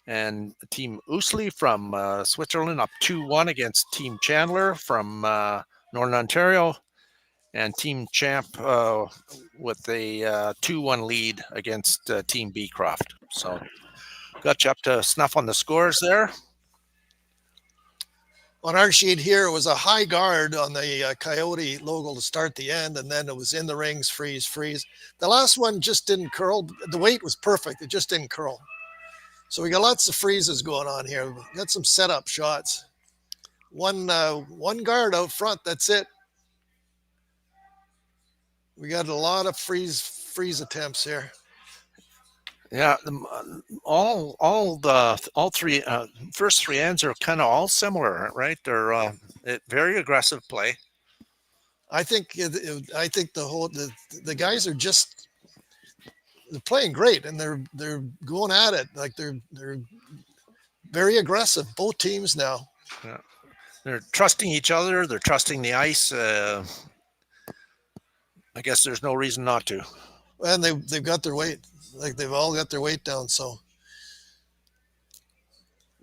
And Team Ousley from Switzerland up 2-1 against Team Chandler from Northern Ontario. And Team Champ with a 2-1 lead against Team Beecroft. So got you up to snuff on the scores there.
On our sheet here, it was a high guard on the Kioti logo to start the end, and then it was in the rings, freeze, freeze. The last one just didn't curl. The weight was perfect. It just didn't curl. So we got lots of freezes going on here. We got some setup shots. One guard out front, that's it. We got a lot of freeze attempts here.
Yeah, all three first 3 ends are kind of all similar, right? They're very aggressive play.
I think the guys are just they're playing great, and they're going at it like they're very aggressive. Both teams now.
Yeah. They're trusting each other. They're trusting the ice. I guess there's no reason not to.
And they've got their weight. Like they've all got their weight down, so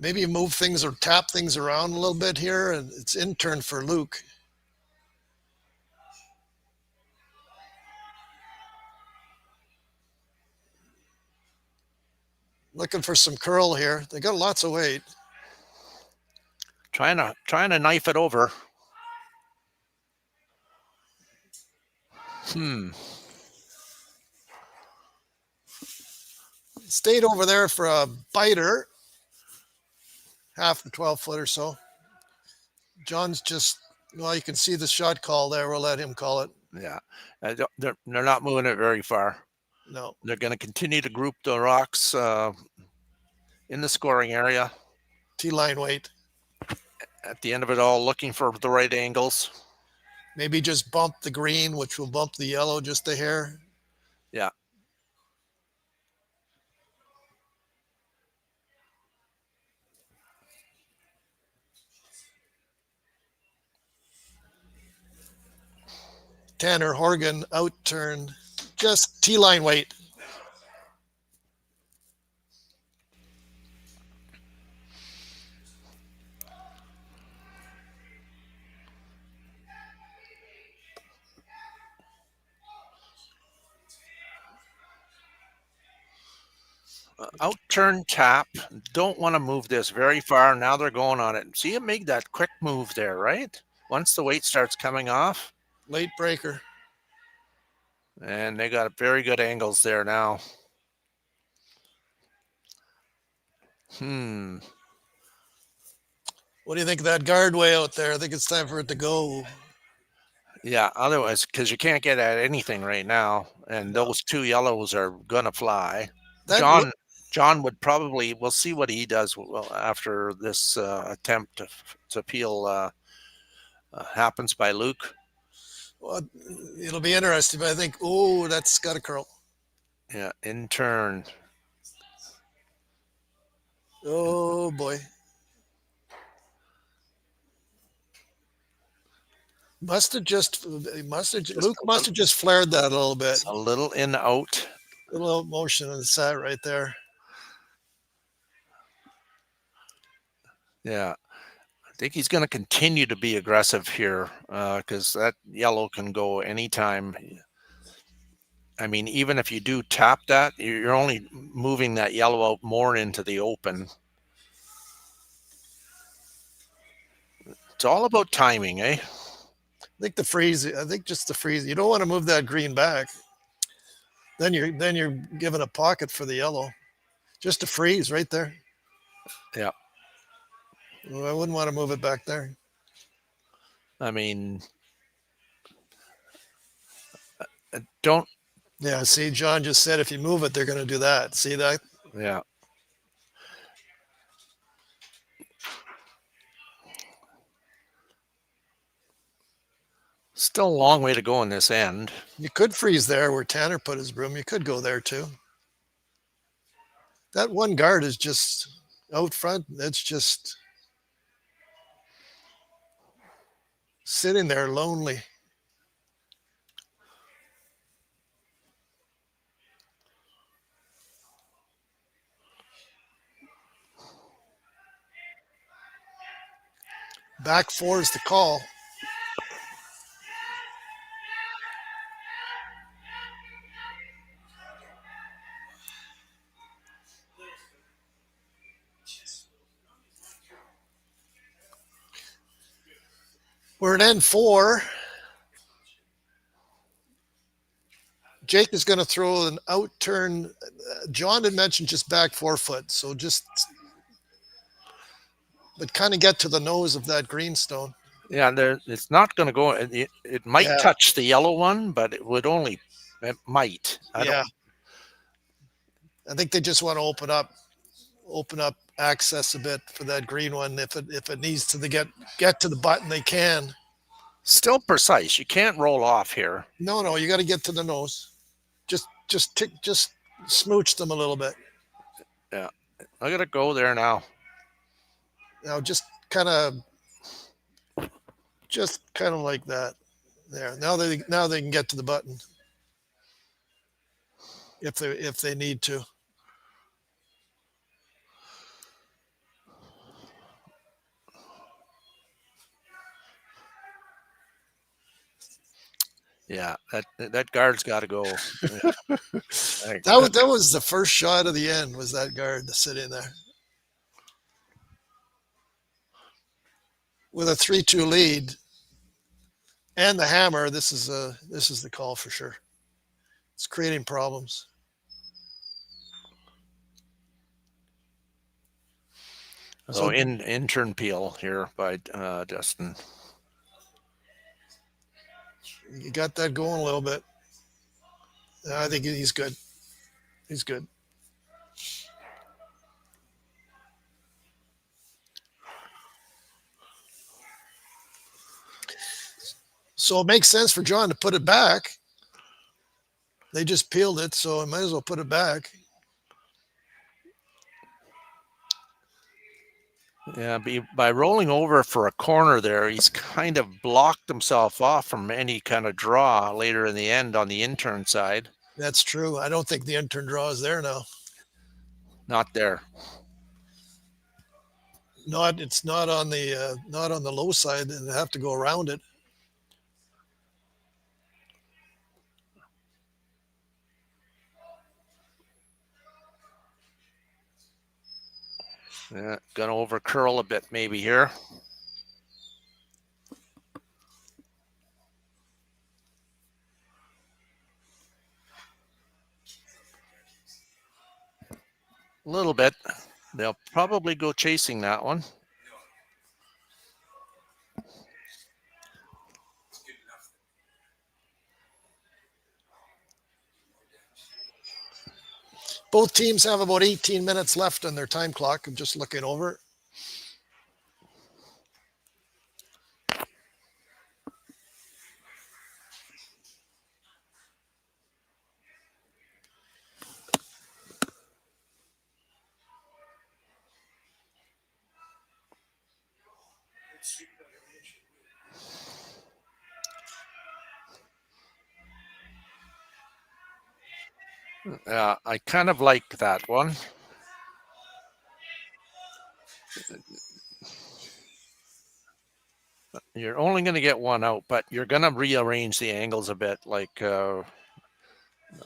maybe move things or tap things around a little bit here, and it's in turn for Luke. Looking for some curl here. They got lots of weight.
Trying to knife it over.
Stayed over there for a biter. Half the 12-foot or so. John's just, you can see the shot call there. We'll let him call it.
Yeah. They're not moving it very far.
No.
They're going to continue to group the rocks in the scoring area.
T-line weight.
At the end of it all, looking for the right angles.
Maybe just bump the green, which will bump the yellow just a hair.
Yeah.
Tanner Horgan outturned, just T-line weight.
Outturn tap. Don't want to move this very far. Now they're going on it. See, it made that quick move there, right? Once the weight starts coming off.
Late breaker.
And they got very good angles there now.
What do you think of that guard way out there? I think it's time for it to go.
Yeah, otherwise, because you can't get at anything right now. And those 2 yellows are going to fly. John would probably, we'll see what he does after this attempt to peel happens by Luke.
Well, it'll be interesting, but I think, that's got a curl.
Yeah, in turn.
Oh, boy. Luke must have just flared that a little bit.
A little in out.
A little motion on the side right there.
Yeah. I think he's going to continue to be aggressive here because that yellow can go anytime. I mean, even if you do tap that, you're only moving that yellow out more into the open. It's all about timing, eh?
I think just the freeze. You don't want to move that green back. Then you're giving a pocket for the yellow. Just a freeze right there.
Yeah.
Well, I wouldn't want to move it back there.
I mean, don't.
Yeah, see, John just said if you move it, they're going to do that. See that?
Yeah. Still a long way to go in this end.
You could freeze there where Tanner put his broom. You could go there too. That one guard is just out front. That's just sitting there lonely. Back four is the call. We're at N4. Jake is going to throw an out turn. John had mentioned just back 4 foot. So but kind of get to the nose of that greenstone.
Yeah, it's not going to go. It might touch the yellow one, but it might.
I think they just want to open up access a bit for that green one. If it needs to get to the button, they can.
Still precise. You can't roll off here.
No, you got to get to the nose. Just smooch them a little bit.
Yeah, I got to go there now.
Now just kind of like that. There. Now they can get to the button if they need to.
Yeah, that guard's got to go.
That was the first shot of the end. Was that guard to sit in there with a 3-2 lead and the hammer? This is the call for sure. It's creating problems.
So intern peel here by Justin.
You got that going a little bit. I think he's good. He's good. So it makes sense for John to put it back. They just peeled it, so I might as well put it back.
Yeah, by rolling over for a corner there, he's kind of blocked himself off from any kind of draw later in the end on the intern side.
That's true. I don't think the intern draw is there now.
Not there.
It's not on the low side, and they have to go around it.
Yeah, gonna over curl a bit maybe here. A little bit. They'll probably go chasing that one.
Both teams have about 18 minutes left on their time clock. I'm just looking over it.
I kind of like that one. You're only going to get one out, but you're going to rearrange the angles a bit. Like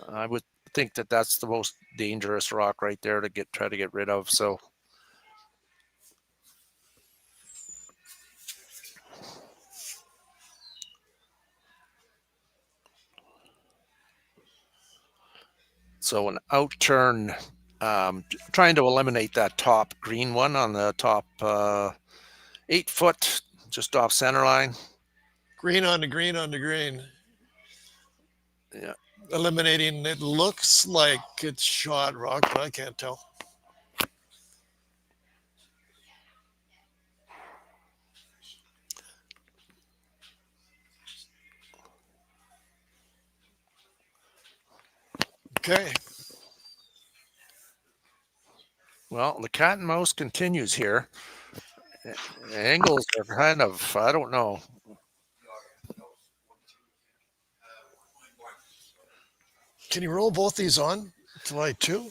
I would think that that's the most dangerous rock right there to try to get rid of. So an out turn, trying to eliminate that top green one on the top 8 foot, just off center line.
Green on the green on the green.
Yeah.
Eliminating, it looks like it's shot rock, but I can't tell. Okay.
Well, the cat and mouse continues here. Angles are kind of, I don't know.
Can you roll both these on to light 2?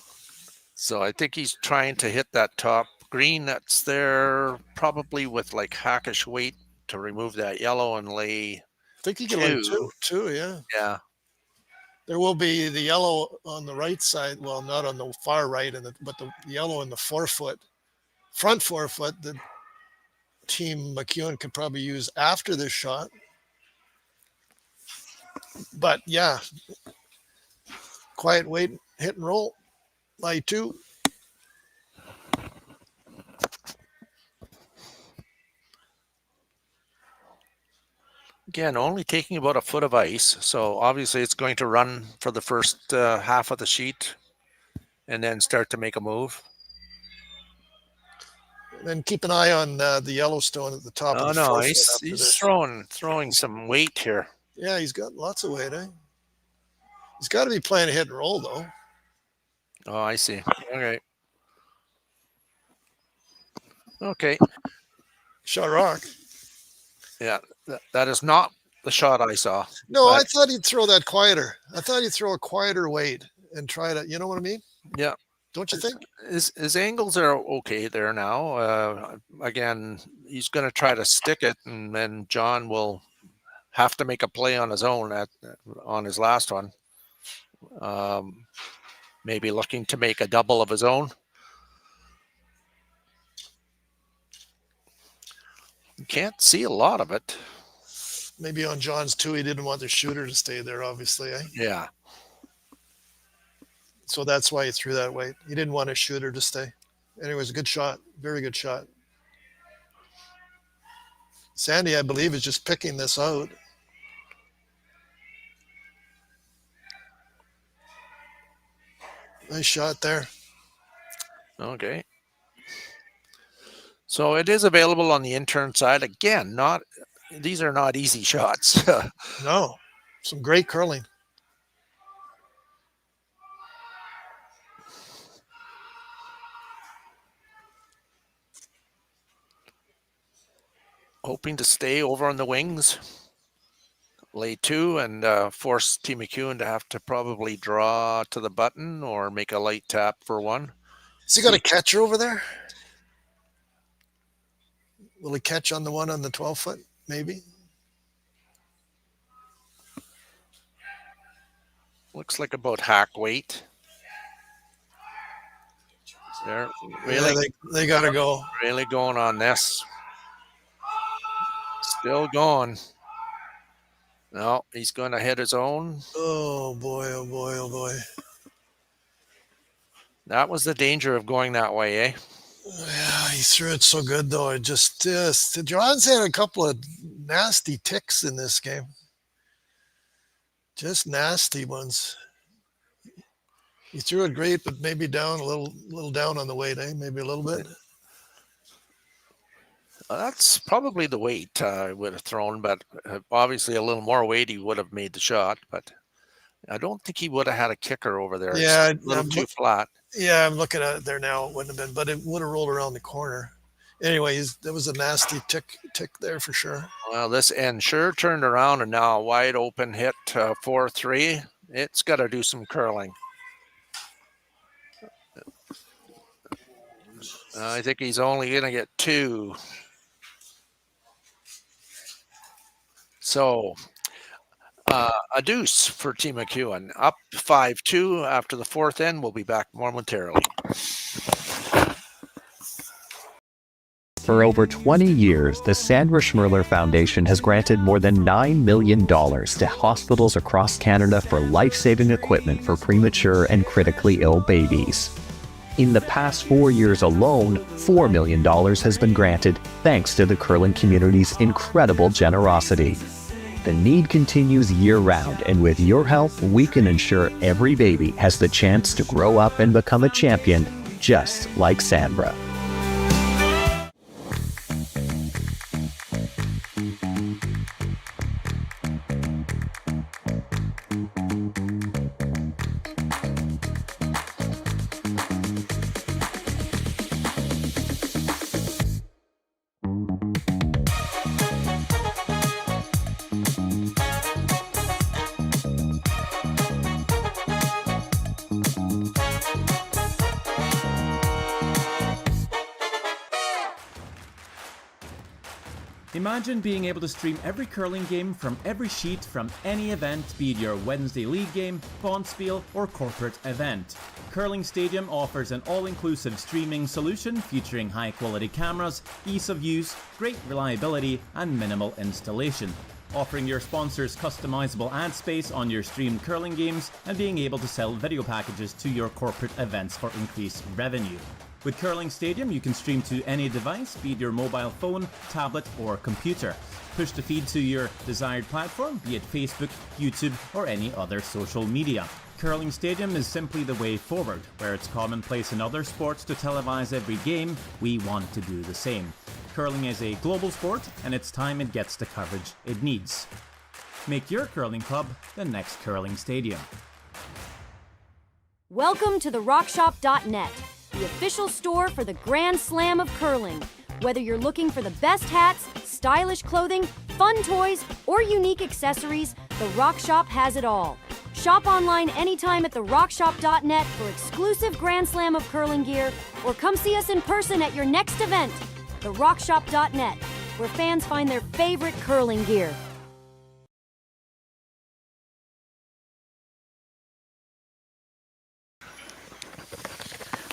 So I think he's trying to hit that top green that's there, probably with like hackish weight to remove that yellow and lay.
I think you can lay two, yeah.
Yeah.
There will be the yellow on the right side. Well, not on the far right, but the yellow in the 4 foot, front 4 foot, the team MacEwan could probably use after this shot. But yeah, quiet wait, hit and roll, light 2.
Again, only taking about a foot of ice. So obviously it's going to run for the first half of the sheet and then start to make a move.
Then keep an eye on the Yellowstone at the top of the 4 foot.
He's throwing some weight here.
Yeah, he's got lots of weight, eh? He's got to be playing a hit and roll, though.
Oh, I see. Okay. Okay.
Shot rock.
Yeah, that is not the shot I saw.
No, I thought he'd throw that quieter. I thought he'd throw a quieter weight and try to, you know what I mean?
Yeah.
Don't you think?
His angles are okay there now. Again, he's going to try to stick it, and then John will have to make a play on his own on his last one. Maybe looking to make a double of his own. You can't see a lot of it.
Maybe on John's too, he didn't want the shooter to stay there, obviously, eh?
Yeah.
So that's why he threw that weight. He didn't want a shooter to stay. Anyways, a good shot. Very good shot. Sandy, I believe, is just picking this out. Nice shot there.
Okay. So it is available on the intern side. Again, these are not easy shots.
No. Some great curling.
Hoping to stay over on the wings. Lay 2 and force Team MacEwan to have to probably draw to the button or make a light tap for 1.
Has he got a catcher over there? Will he catch on the one on the 12 foot? Maybe.
Looks like about hack weight. They're really,
yeah, they got to go.
Really going on this. Still going. No, he's going to hit his own.
Oh, boy, oh, boy, oh, boy.
That was the danger of going that way, eh?
Yeah, he threw it so good, though. It just John's had a couple of nasty ticks in this game. Just nasty ones. He threw it great, but maybe down a little down on the weight, eh? Maybe a little bit.
That's probably the weight I would have thrown, but obviously a little more weight, he would have made the shot. But I don't think he would have had a kicker over there.
Yeah,
it's a little too flat.
Yeah, I'm looking at it there now. It wouldn't have been, but it would have rolled around the corner. Anyway, there was a nasty tick there for sure.
Well, this end sure turned around, and now a wide open hit 4-3. It's got to do some curling. I think he's only going to get 2. a deuce for Team MacEwan. Up 5-2 after the fourth end. We'll be back momentarily.
For over 20 years, the Sandra Schmirler Foundation has granted more than $9 million to hospitals across Canada for life-saving equipment for premature and critically ill babies. In the past 4 years alone, $4 million has been granted thanks to the curling community's incredible generosity. The need continues year-round, and with your help, we can ensure every baby has the chance to grow up and become a champion, just like Sandra.
Imagine being able to stream every curling game from every sheet from any event, be it your Wednesday league game, bonspiel, or corporate event. Curling Stadium offers an all-inclusive streaming solution featuring high-quality cameras, ease of use, great reliability, and minimal installation. Offering your sponsors customizable ad space on your streamed curling games and being able to sell video packages to your corporate events for increased revenue. With Curling Stadium, you can stream to any device, be it your mobile phone, tablet, or computer. Push the feed to your desired platform, be it Facebook, YouTube, or any other social media. Curling Stadium is simply the way forward. Where it's commonplace in other sports to televise every game, we want to do the same. Curling is a global sport, and it's time it gets the coverage it needs. Make your curling club the next Curling Stadium.
Welcome to the RockShop.net, the official store for the Grand Slam of curling. Whether you're looking for the best hats, stylish clothing, fun toys, or unique accessories, the Rock Shop has it all. Shop online anytime at therockshop.net for exclusive Grand Slam of curling gear, or come see us in person at your next event. Therockshop.net, where fans find their favorite curling gear.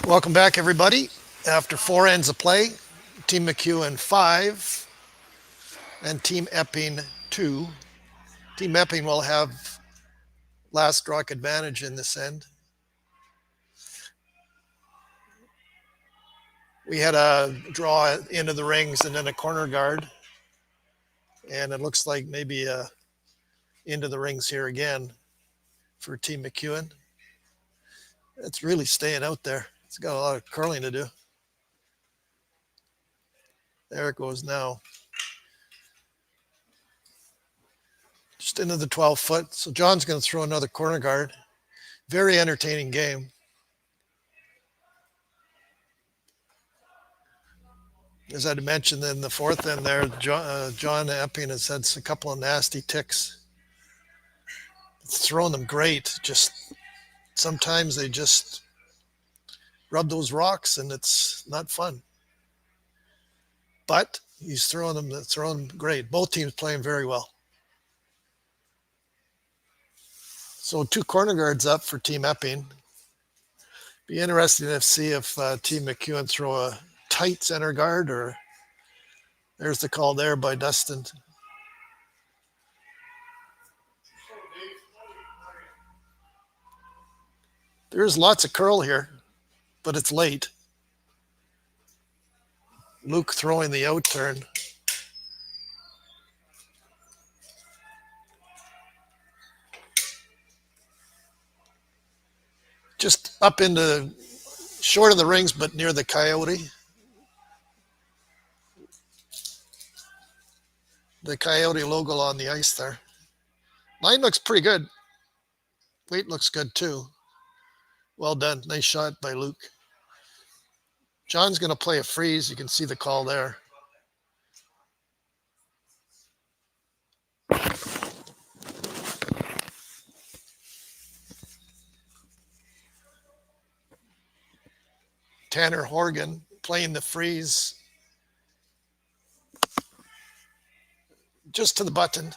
Welcome back, everybody. After 4 ends of play, Team MacEwan 5 and Team Epping 2. Team Epping will have last stroke advantage in this end. We had a draw into the rings and then a corner guard. And it looks like maybe into the rings here again for Team MacEwan. It's really staying out there. It's got a lot of curling to do. There it goes now. Just into the 12 foot. So John's going to throw another corner guard. Very entertaining game. As I mentioned in the fourth end there, John Epping has had a couple of nasty ticks. It's throwing them great. Just sometimes they just rub those rocks and it's not fun. But he's throwing them great. Both teams playing very well. So 2 corner guards up for Team Epping. Be interesting to see if Team MacEwan throw a tight center guard, or there's the call there by Dustin. There's lots of curl here, but it's late. Luke throwing the out turn. Just up into short of the rings, but near the Kioti. The Kioti logo on the ice there. Line looks pretty good. Weight looks good too. Well done. Nice shot by Luke. John's going to play a freeze. You can see the call there. Tanner Horgan playing the freeze. Just to the button.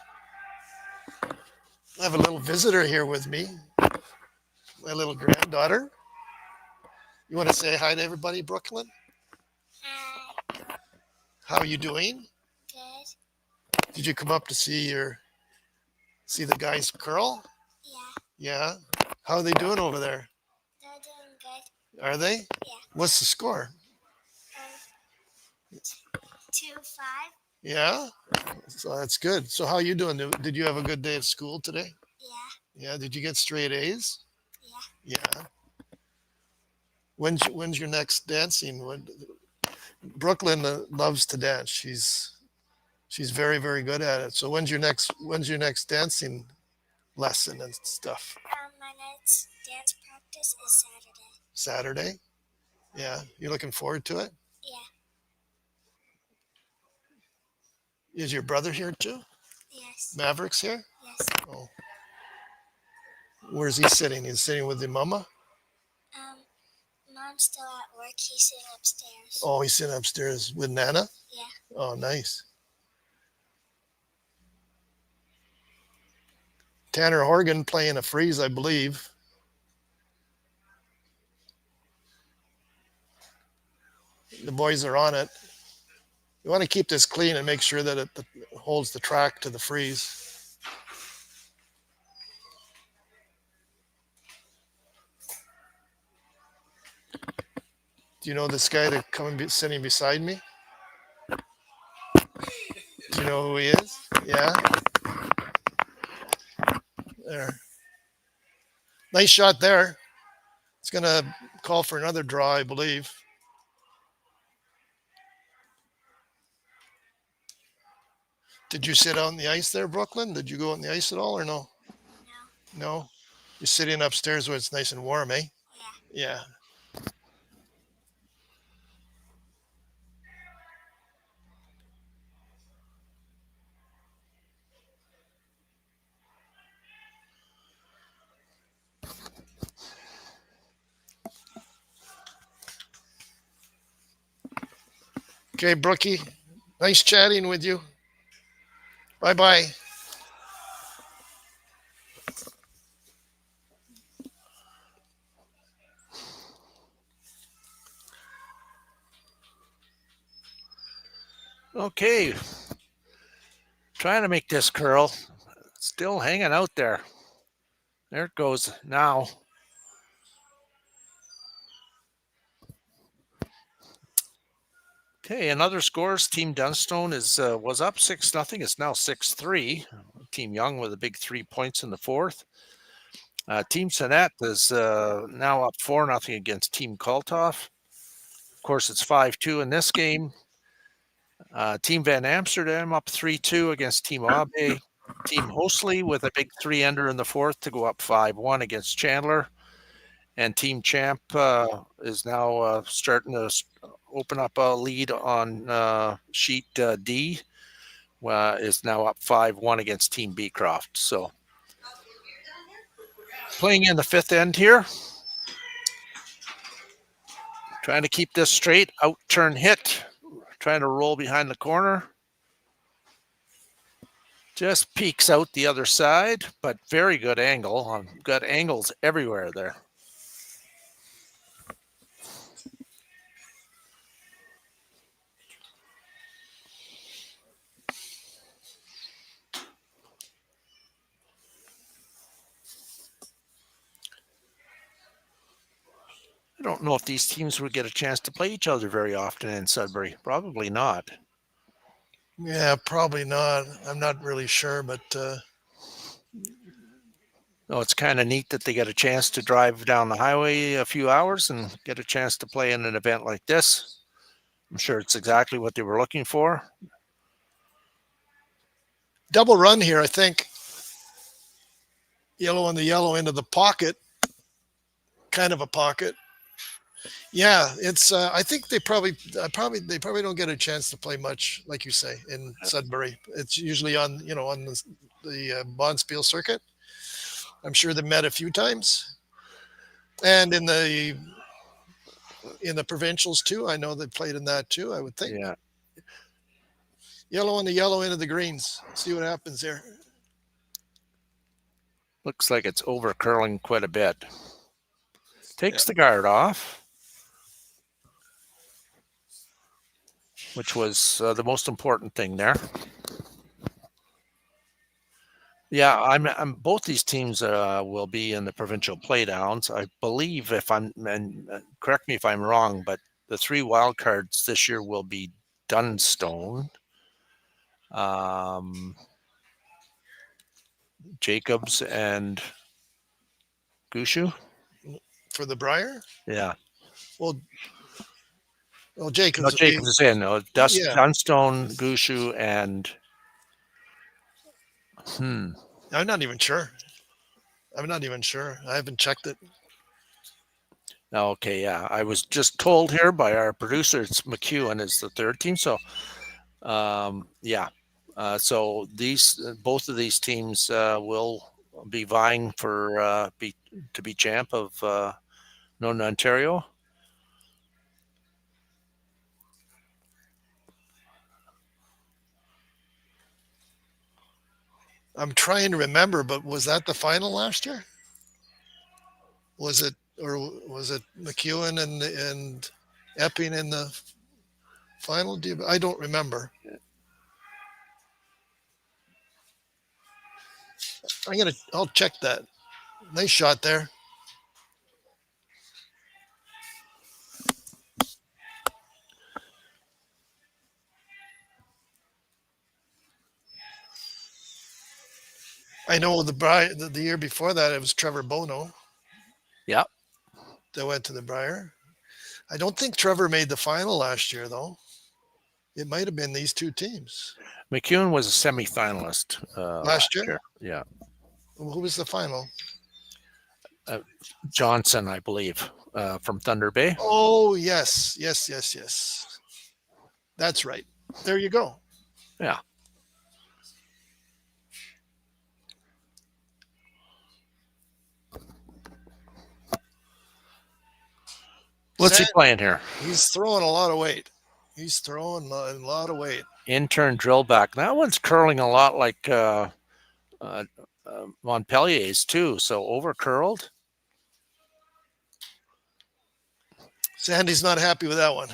I have a little visitor here with me, my little granddaughter. You want to say hi to everybody, Brooklyn?
Hi.
How are you doing?
Good.
Did you come up to see the guys curl?
Yeah.
Yeah. How are they doing over there?
They're doing good.
Are they?
Yeah.
What's the score?
2-5.
Yeah. So that's good. So how are you doing? Did you have a good day at school today?
Yeah.
Yeah. Did you get straight A's?
Yeah.
Yeah. When's your next dancing? Brooklyn loves to dance. She's very, very good at it. So when's your next dancing lesson and stuff?
My next dance practice is Saturday.
Saturday? Yeah. You looking forward to it?
Yeah.
Is your brother here too?
Yes.
Maverick's here?
Yes.
Oh. Where's he sitting? He's sitting with your mama?
Mom's still at work. He's sitting upstairs.
Oh, he's sitting upstairs with Nana?
Yeah.
Oh, nice. Tanner Horgan playing a freeze, I believe. The boys are on it. You want to keep this clean and make sure that it holds the track to the freeze. Do you know this guy that's sitting beside me? Do you know who he is? Yeah. There. Nice shot there. It's going to call for another draw, I believe. Did you sit on the ice there, Brooklyn? Did you go on the ice at all or no?
No.
No? You're sitting upstairs where it's nice and warm, eh?
Yeah.
Yeah. Okay, Brookie. Nice chatting with you. Bye-bye.
Okay. Trying to make this curl. Still hanging out there. There it goes now. Okay, another scores. Team Dunstone was up 6-0. It's now 6-3. Team Young with a big 3 points in the fourth. Team Sonnet is now up 4-0 against Team Kaltoff. Of course, it's 5-2 in this game. Team Van Amsterdam up 3-2 against Team Abe. Team Hosley with a big 3-ender in the fourth to go up 5-1 against Chandler. And Team Champ is now starting to open up a lead on sheet D. Is now up 5-1 against Team Beecroft. So playing in the fifth end here. Trying to keep this straight. Out turn hit. Trying to roll behind the corner. Just peeks out the other side, but very good angle. Got angles everywhere there. I don't know if these teams would get a chance to play each other very often in Sudbury. Probably not.
Yeah, probably not. I'm not really sure, but
no, it's kind of neat that they get a chance to drive down the highway a few hours and get a chance to play in an event like this. I'm sure it's exactly what they were looking for.
Double run here, I think. Yellow on the yellow into the pocket. Kind of a pocket. Yeah, it's. I think they probably don't get a chance to play much, like you say, in Sudbury. It's usually on the Bonspiel circuit. I'm sure they met a few times, and in the provincials too. I know they played in that too. I would think.
Yeah.
Yellow on the yellow into the greens. See what happens there.
Looks like it's over curling quite a bit. Takes the guard off, which was the most important thing there. Yeah, I'm both these teams will be in the provincial playdowns. I believe, if I'm, and correct me if I'm wrong, but the 3 wild cards this year will be Dunstone, Jacobs, and Gushu
for the Briar.
Yeah.
Well, Jacobs.
No, Jacobs is in. No,
Yeah.
Dunstone, Gushu, and
I'm not even sure. I haven't checked it.
Okay, yeah. I was just told here by our producer it's MacEwan is the third team. So, yeah. So both of these teams will be vying for to be champ of Northern Ontario.
I'm trying to remember, but was that the final last year? Was it MacEwan and Epping in the final? I don't remember. I'll check that. Nice shot there. I know the year before that it was Trevor Bono.
Yeah.
That went to the Briar. I don't think Trevor made the final last year though. It might have been these two teams.
MacEwan was a semi-finalist
last year.
Yeah.
Well, who was the final?
Johnson, I believe, from Thunder Bay.
Oh yes. That's right. There you go.
Yeah. What's he playing here?
He's throwing a lot of weight.
In-turn drill back. That one's curling a lot like Montpellier's too. So over curled.
Sandy's not happy with that one.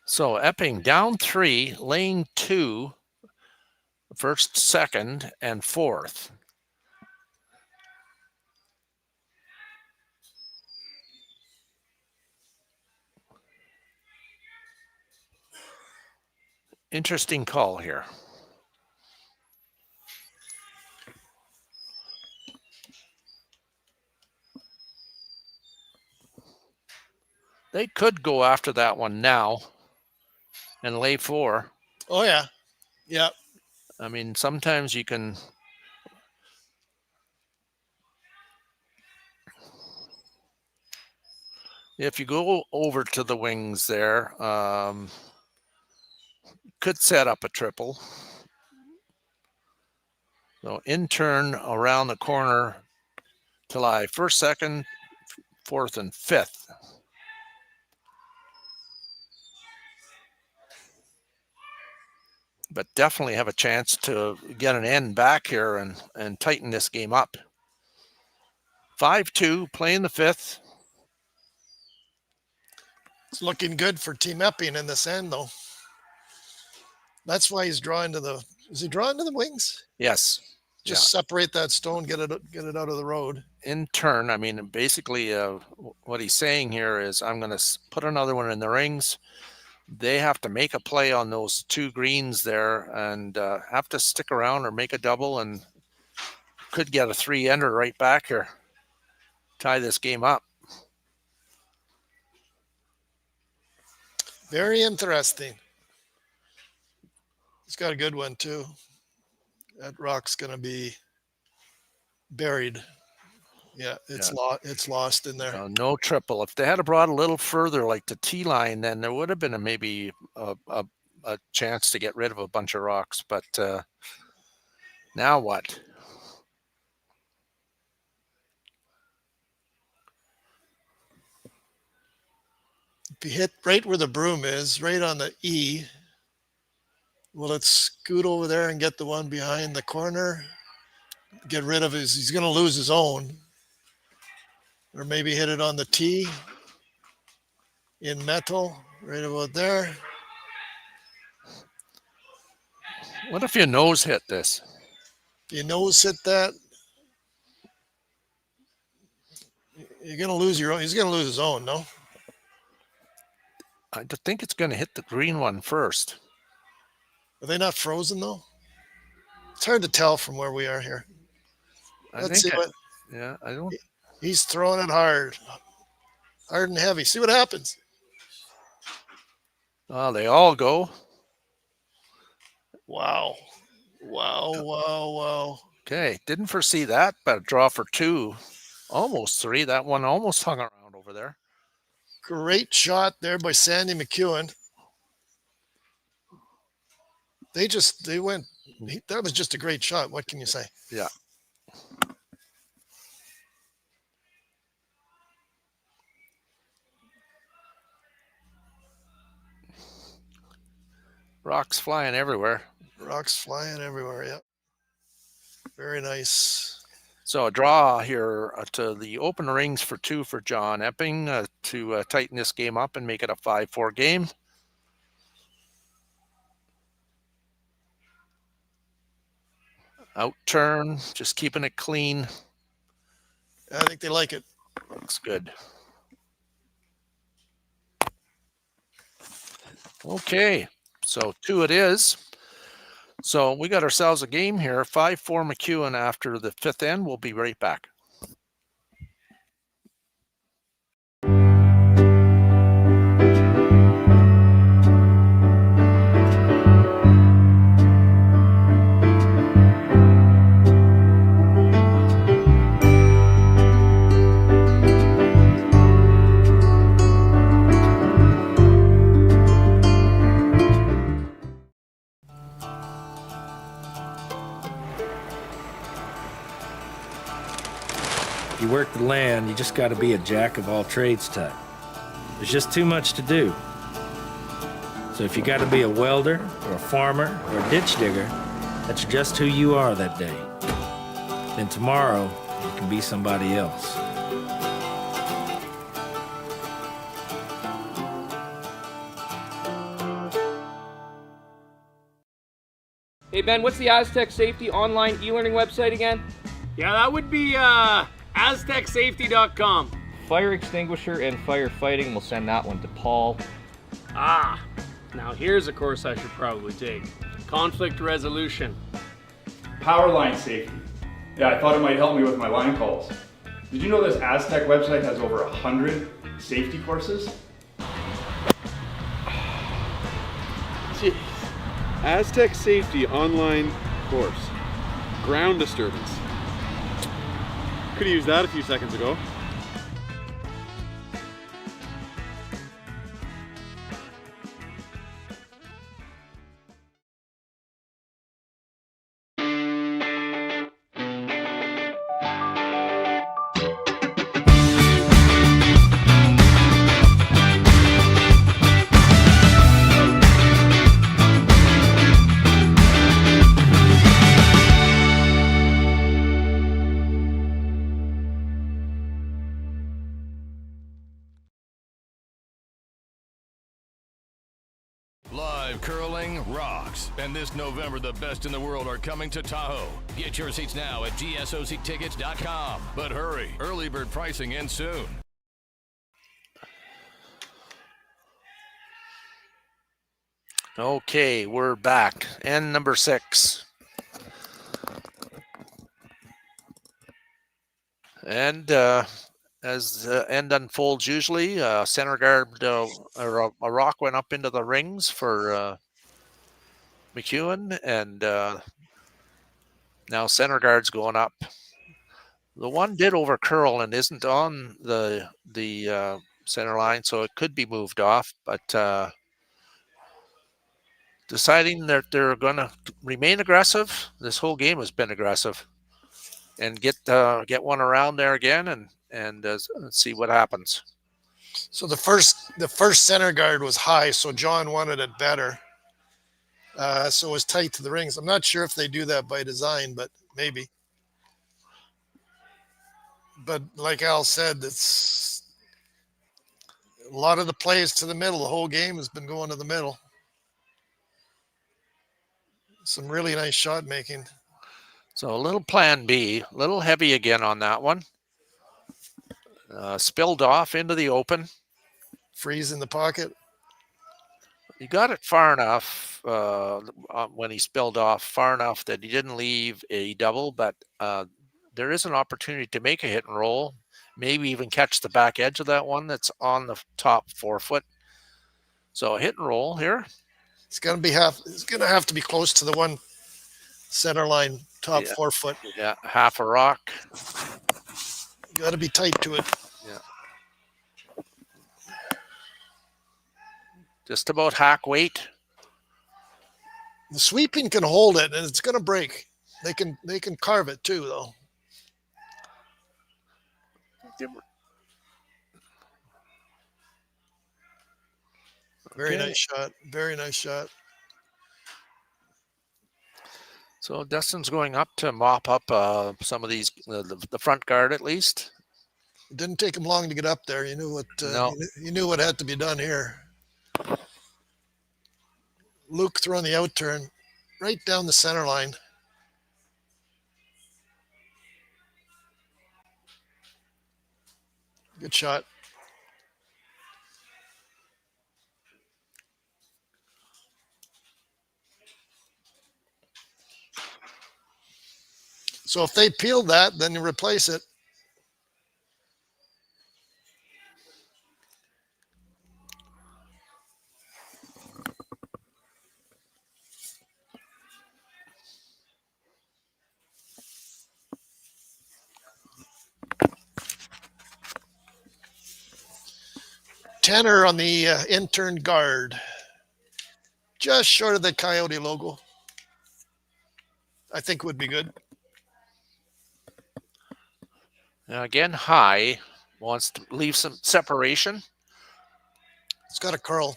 So Epping down 3, lane 2, first, second, and fourth. Interesting call here. They could go after that one now and lay 4.
Oh, yeah. Yeah.
I mean, sometimes you can... If you go over to the wings there, could set up a triple. So in turn around the corner to lie first, second, fourth, and fifth. But definitely have a chance to get an end back here and tighten this game up. 5-2, playing the fifth.
It's looking good for Team Epping in this end, though. That's why he's drawing to the... Is he drawing to the wings?
Yes.
Just separate that stone, get it out of the road.
In turn, I mean, basically what he's saying here is I'm going to put another one in the rings. They have to make a play on those 2 greens there and have to stick around or make a double and could get a 3-ender right back here. Tie this game up.
Very interesting. He's got a good one, too. That rock's going to be buried. Yeah, it's lost in there.
No triple. If they had brought a little further, like the T line, then there would have been maybe a chance to get rid of a bunch of rocks. But now what?
If you hit right where the broom is, right on the E, Will it scoot over there and get the one behind the corner? Get rid of his, he's going to lose his own. Or maybe hit it on the tee in metal, right about there.
What if you nose hit this?
You nose hit that, you're going to lose your own. He's going to lose his own, no?
I think it's going to hit the green one first.
Are they not frozen, though? It's hard to tell from where we are here. Let's see what.
Yeah, I don't.
He's throwing it hard and heavy. See what happens.
Oh, they all go.
Wow.
Okay, didn't foresee that, but a draw for 2. Almost 3. That one almost hung around over there.
Great shot there by Sandy MacEwan. They went. That was just a great shot. What can you say?
Yeah. Rocks flying everywhere.
Yep. Very nice.
So a draw here to the open rings for 2 for John Epping to tighten this game up and make it a 5-4 game. Out turn, just keeping it clean.
I think they like it.
Looks good. Okay, so 2 it is. So we got ourselves a game here. 5-4 MacEwan after the 5th end. We'll be right back. You work the land, you just got to be a jack of all trades type. There's just too much to do. So if you got to be a welder or a farmer or a ditch digger, that's just who you are that day. Then tomorrow, you can be somebody else.
Hey Ben, what's the Aztec Safety online e-learning website again?
Yeah, that would be aztecsafety.com.
Fire extinguisher and firefighting, we'll send that one to Paul.
Now here's a course I should probably take. Conflict resolution.
Power line safety. Yeah, I thought it might help me with my line calls. Did you know this Aztec website has over 100 safety courses?
Jeez. Aztec Safety online course. Ground disturbance. Could have used that a few seconds ago.
Live curling rocks. And this November, the best in the world are coming to Tahoe. Get your seats now at gsoctickets.com. But hurry, early bird pricing ends soon.
Okay, we're back. End number 6. And as the end unfolds usually, center guard or a rock went up into the rings for MacEwan, and now center guard's going up. The one did over curl and isn't on the center line, so it could be moved off, but deciding that they're going to remain aggressive. This whole game has been aggressive, and get one around there again and see what happens.
So the first center guard was high, so John wanted it better. so it was tight to the rings. I'm not sure if they do that by design, but maybe. But like Al said, it's a lot of the plays to the middle. The whole game has been going to the middle. Some really nice shot making.
So a little plan B, a little heavy again on that one. Spilled off into the open.
Freeze in the pocket.
He got it far enough when he spilled off, far enough that he didn't leave a double, but there is an opportunity to make a hit and roll, maybe even catch the back edge of that one that's on the top 4 foot. So a hit and roll here.
It's going to have to be close to the one center line, top 4 foot.
Yeah, half a rock.
Got to be tight to it.
Yeah. Just about hack weight.
The sweeping can hold it, and it's going to break. They can carve it too, though. Very nice shot. Very nice shot.
So Dustin's going up to mop up some of these, the front guard at least.
It didn't take him long to get up there. You knew what you knew what had to be done here. Luke throwing the out turn right down the center line. Good shot. So if they peel that, then you replace it. Tanner on the intern guard. Just short of the Coyote logo. I think would be good.
Now again, high. Wants to leave some separation.
It's got a curl.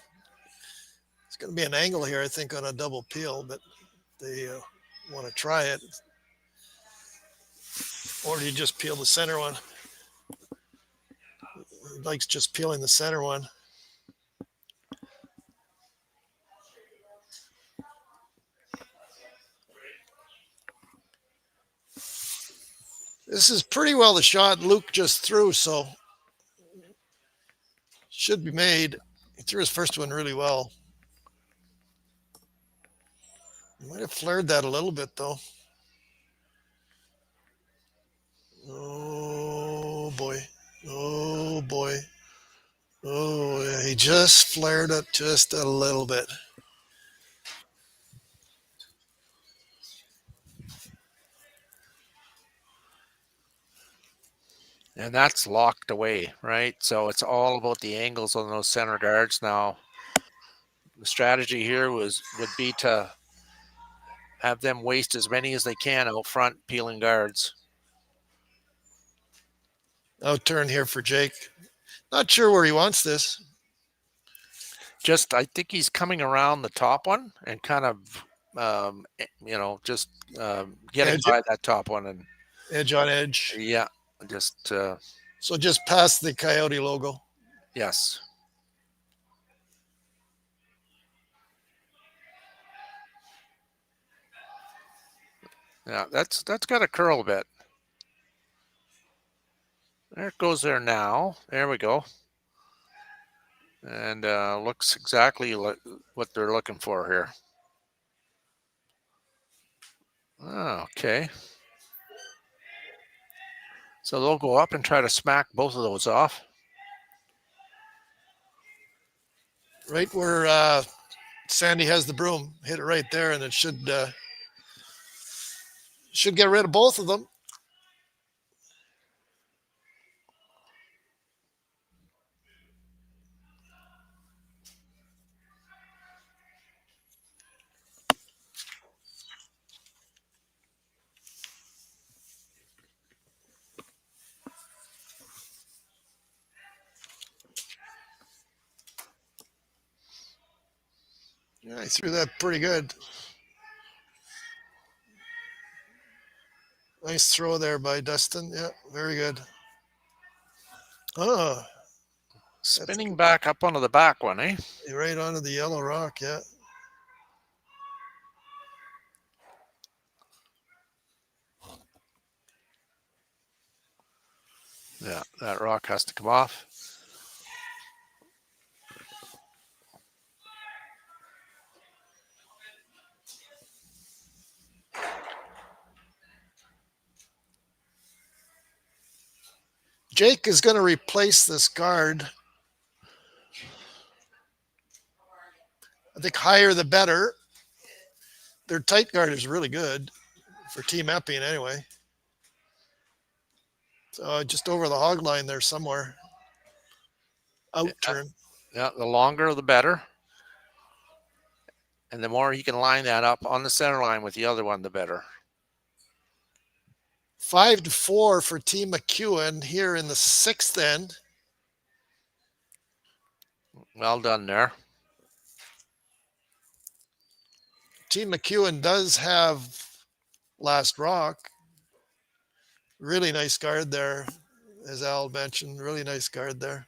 It's going to be an angle here, I think, on a double peel, but they want to try it. Or do you just peel the center one? He likes just peeling the center one. This is pretty well the shot Luke just threw, so should be made. He threw his first one really well. He might have flared that a little bit, though. Oh, boy. Oh, boy. Oh, yeah, he just flared it just a little bit.
And that's locked away, right? So it's all about the angles on those center guards now. The strategy here would be to have them waste as many as they can out front peeling guards.
Out turn here for Jake. Not sure where he wants this.
I think he's coming around the top one and kind of, just getting
edge
by that top one and
edge on edge.
Yeah, just
so just past the Coyote logo.
Yes. Yeah, that's got to curl a bit. There it goes there now. There we go. And looks exactly like what they're looking for here. Okay. So they'll go up and try to smack both of those off.
Right where Sandy has the broom. Hit it right there, and it should get rid of both of them. Yeah, he threw that pretty good. Nice throw there by Dustin. Yeah, very good. Oh,
spinning back up onto the back one, eh?
Right onto the yellow rock, yeah.
Yeah, that rock has to come off.
Jake is going to replace this guard. I think higher the better. Their tight guard is really good for Team Epping anyway. So just over the hog line there somewhere. Out turn.
Yeah, the longer the better. And the more he can line that up on the center line with the other one, the better.
5-4 for Team MacEwan here in the 6th end.
Well done there.
Team MacEwan does have last rock. Really nice guard there, as Al mentioned. Really nice guard there.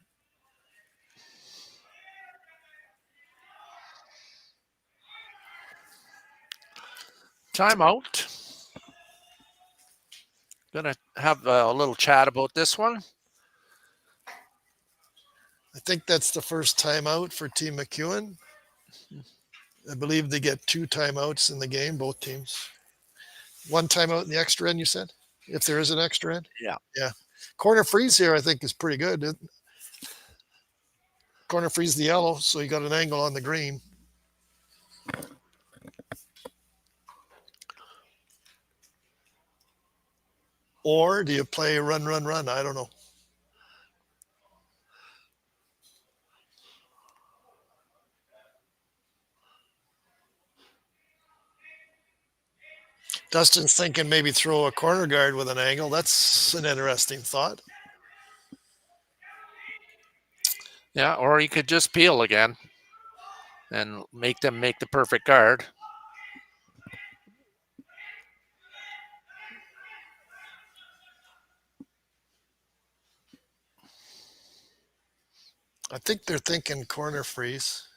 Timeout. Gonna have a little chat about this one.
I think that's the first timeout for Team MacEwan. I believe they get 2 timeouts in the game, both teams. 1 timeout in the extra end, you said? If there is an extra end?
Yeah.
Yeah. Corner freeze here, I think, is pretty good. Corner freeze the yellow, so you got an angle on the green. Or do you play run, run, run? I don't know. Dustin's thinking maybe throw a corner guard with an angle. That's an interesting thought.
Yeah, or you could just peel again and make them make the perfect guard.
I think they're thinking corner freeze.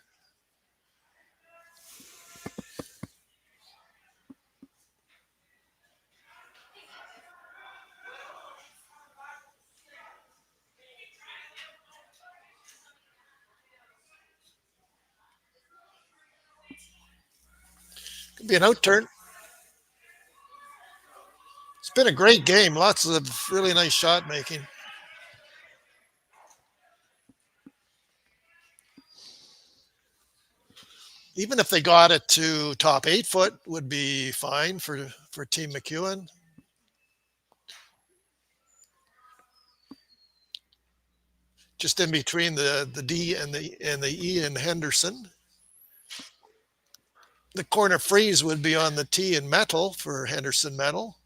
Could be an out turn. It's been a great game. Lots of really nice shot making. Even if they got it to top 8 foot, would be fine for Team MacEwan. Just in between the D and the E in Henderson. The corner freeze would be on the T in metal for Henderson metal.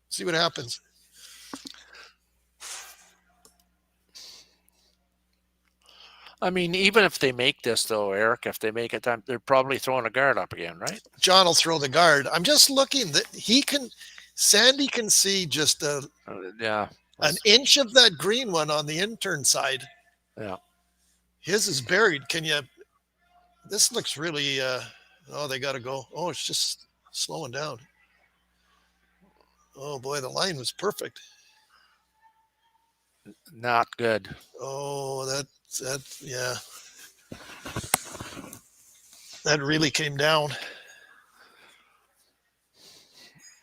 See what happens.
I mean, even if they make this, though, Eric, if they make it, they're probably throwing a guard up again, right?
John will throw the guard. I'm just looking that Sandy can see just an inch of that green one on the intern side.
Yeah.
His is buried. This looks really, they got to go. Oh, it's just slowing down. Oh boy, the line was perfect.
Not good.
Oh, yeah. That really came down.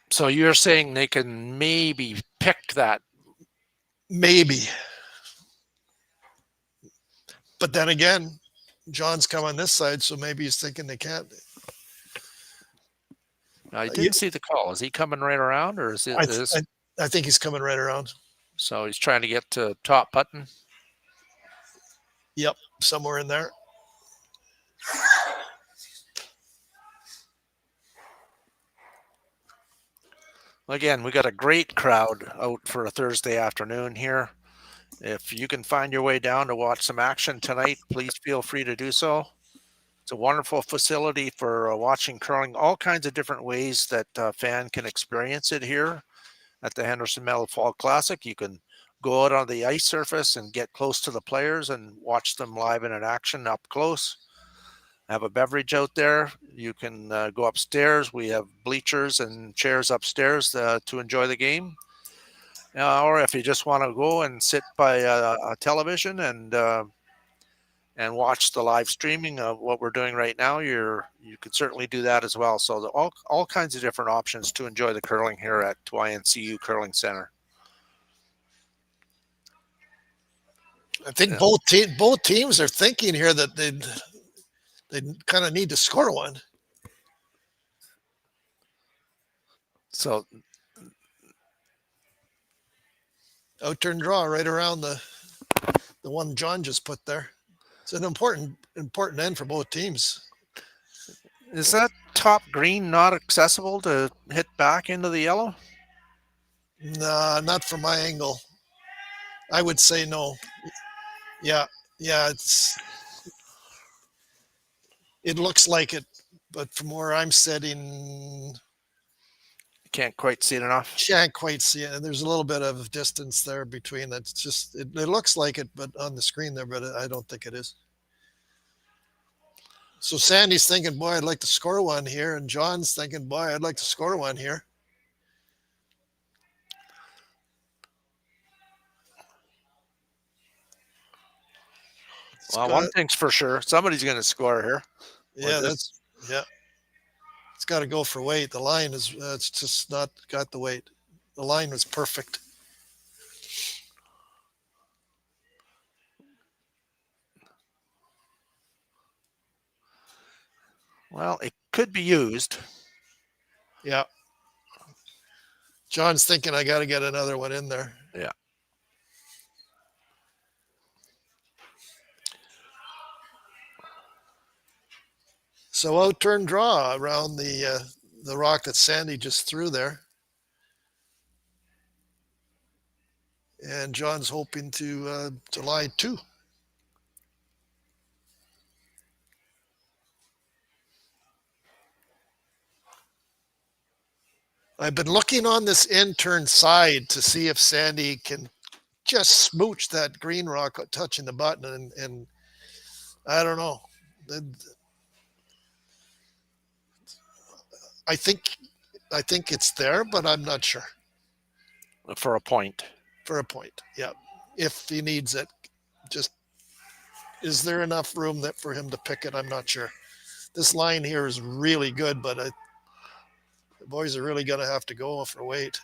So you're saying they can maybe pick that?
Maybe. But then again, John's come on this side, so maybe he's thinking they can't.
I didn't see the call. Is he coming right around, or is it?
I think he's coming right around.
So he's trying to get to top button.
Yep, somewhere in there.
Again, we got a great crowd out for a Thursday afternoon here If you can find your way down to watch some action tonight, please feel free to do so. It's a wonderful facility for watching curling, all kinds of different ways that a fan can experience it here at the Henderson Metal Fall Classic. You can go out on the ice surface and get close to the players and watch them live in action up close. Have a beverage out there. You can go upstairs. We have bleachers and chairs upstairs to enjoy the game. Or if you just want to go and sit by a television and watch the live streaming of what we're doing right now, you can certainly do that as well. So all kinds of different options to enjoy the curling here at YNCU Curling Center.
I think both teams are thinking here that they kind of need to score one.
So
outturn draw right around the one John just put there. It's an important end for both teams.
Is that top green not accessible to hit back into the yellow?
Nah, not from my angle. I would say no. Yeah, it looks like it, but from where I'm sitting,
can't quite see it enough.
Can't quite see it. There's a little bit of distance there between. It's just it looks like it, but on the screen there, but I don't think it is. So Sandy's thinking, boy, I'd like to score one here, and John's thinking, boy, I'd like to score one here.
Well, one thing's for sure, somebody's going to score here.
Yeah, it's got to go for weight. The line is it's just not got the weight. The line was perfect.
Well, it could be used.
Yeah. John's thinking I got to get another one in there.
Yeah.
So outturn draw around the rock that Sandy just threw there. And John's hoping to lie 2. I've been looking on this intern side to see if Sandy can just smooch that green rock touching the button, and I don't know. I think it's there, but I'm not sure.
For a point.
For a point, yeah. If he needs it, just is there enough room for him to pick it? I'm not sure. This line here is really good, but the boys are really going to have to go for weight.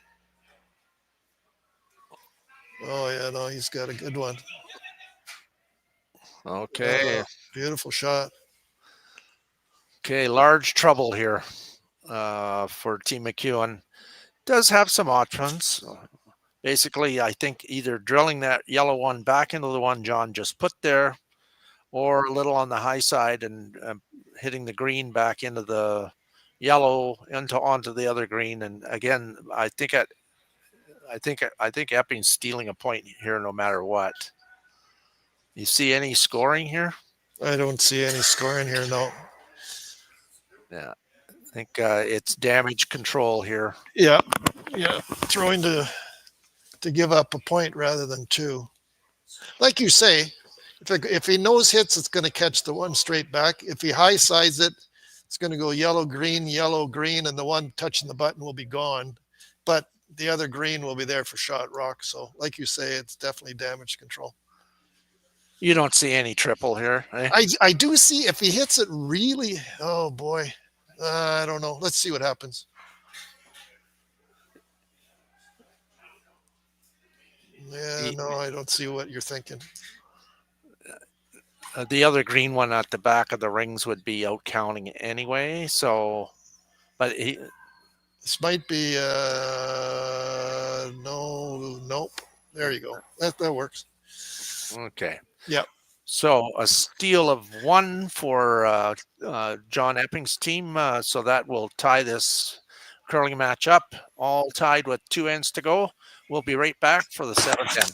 Oh, yeah, no, he's got a good one.
Okay.
Beautiful shot.
Okay, large trouble here for Team MacEwan. Does have some options. Basically, I think either drilling that yellow one back into the one John just put there, or a little on the high side and hitting the green back into the yellow onto the other green. And again, I think Epping's stealing a point here no matter what. You see any scoring here?
I don't see any scoring here, no.
Yeah, I think it's damage control here.
Yeah, throwing to give up a point rather than 2. Like you say, if he nose hits, it's going to catch the one straight back. If he high sides it, it's going to go yellow, green, and the one touching the button will be gone. But the other green will be there for shot rock. So like you say, it's definitely damage control.
You don't see any triple here, eh?
I do see if he hits it really, oh boy. I don't know. Let's see what happens. Yeah, no, I don't see what you're thinking.
The other green one at the back of the rings would be out counting anyway. So, but
this might be nope. There you go. That works.
Okay.
Yep.
So a steal of 1 for John Epping's team. So that will tie this curling match up, all tied with 2 ends to go. We'll be right back for the 7th end.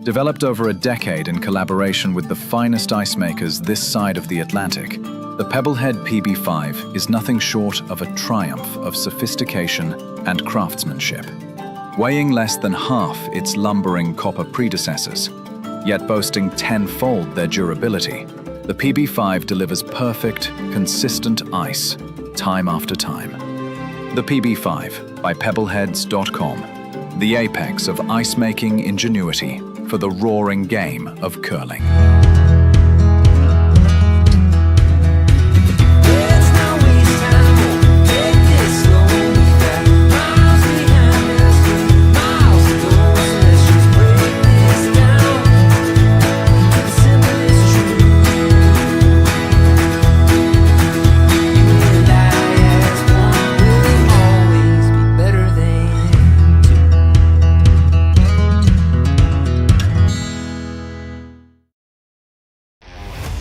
Developed over a decade in collaboration with the finest ice makers this side of the Atlantic, the Pebblehead PB5 is nothing short of a triumph of sophistication and craftsmanship. Weighing less than half its lumbering copper predecessors, yet boasting tenfold their durability, the PB5 delivers perfect, consistent ice, time after time. The PB5 by pebbleheads.com, the apex of ice-making ingenuity for the roaring game of curling.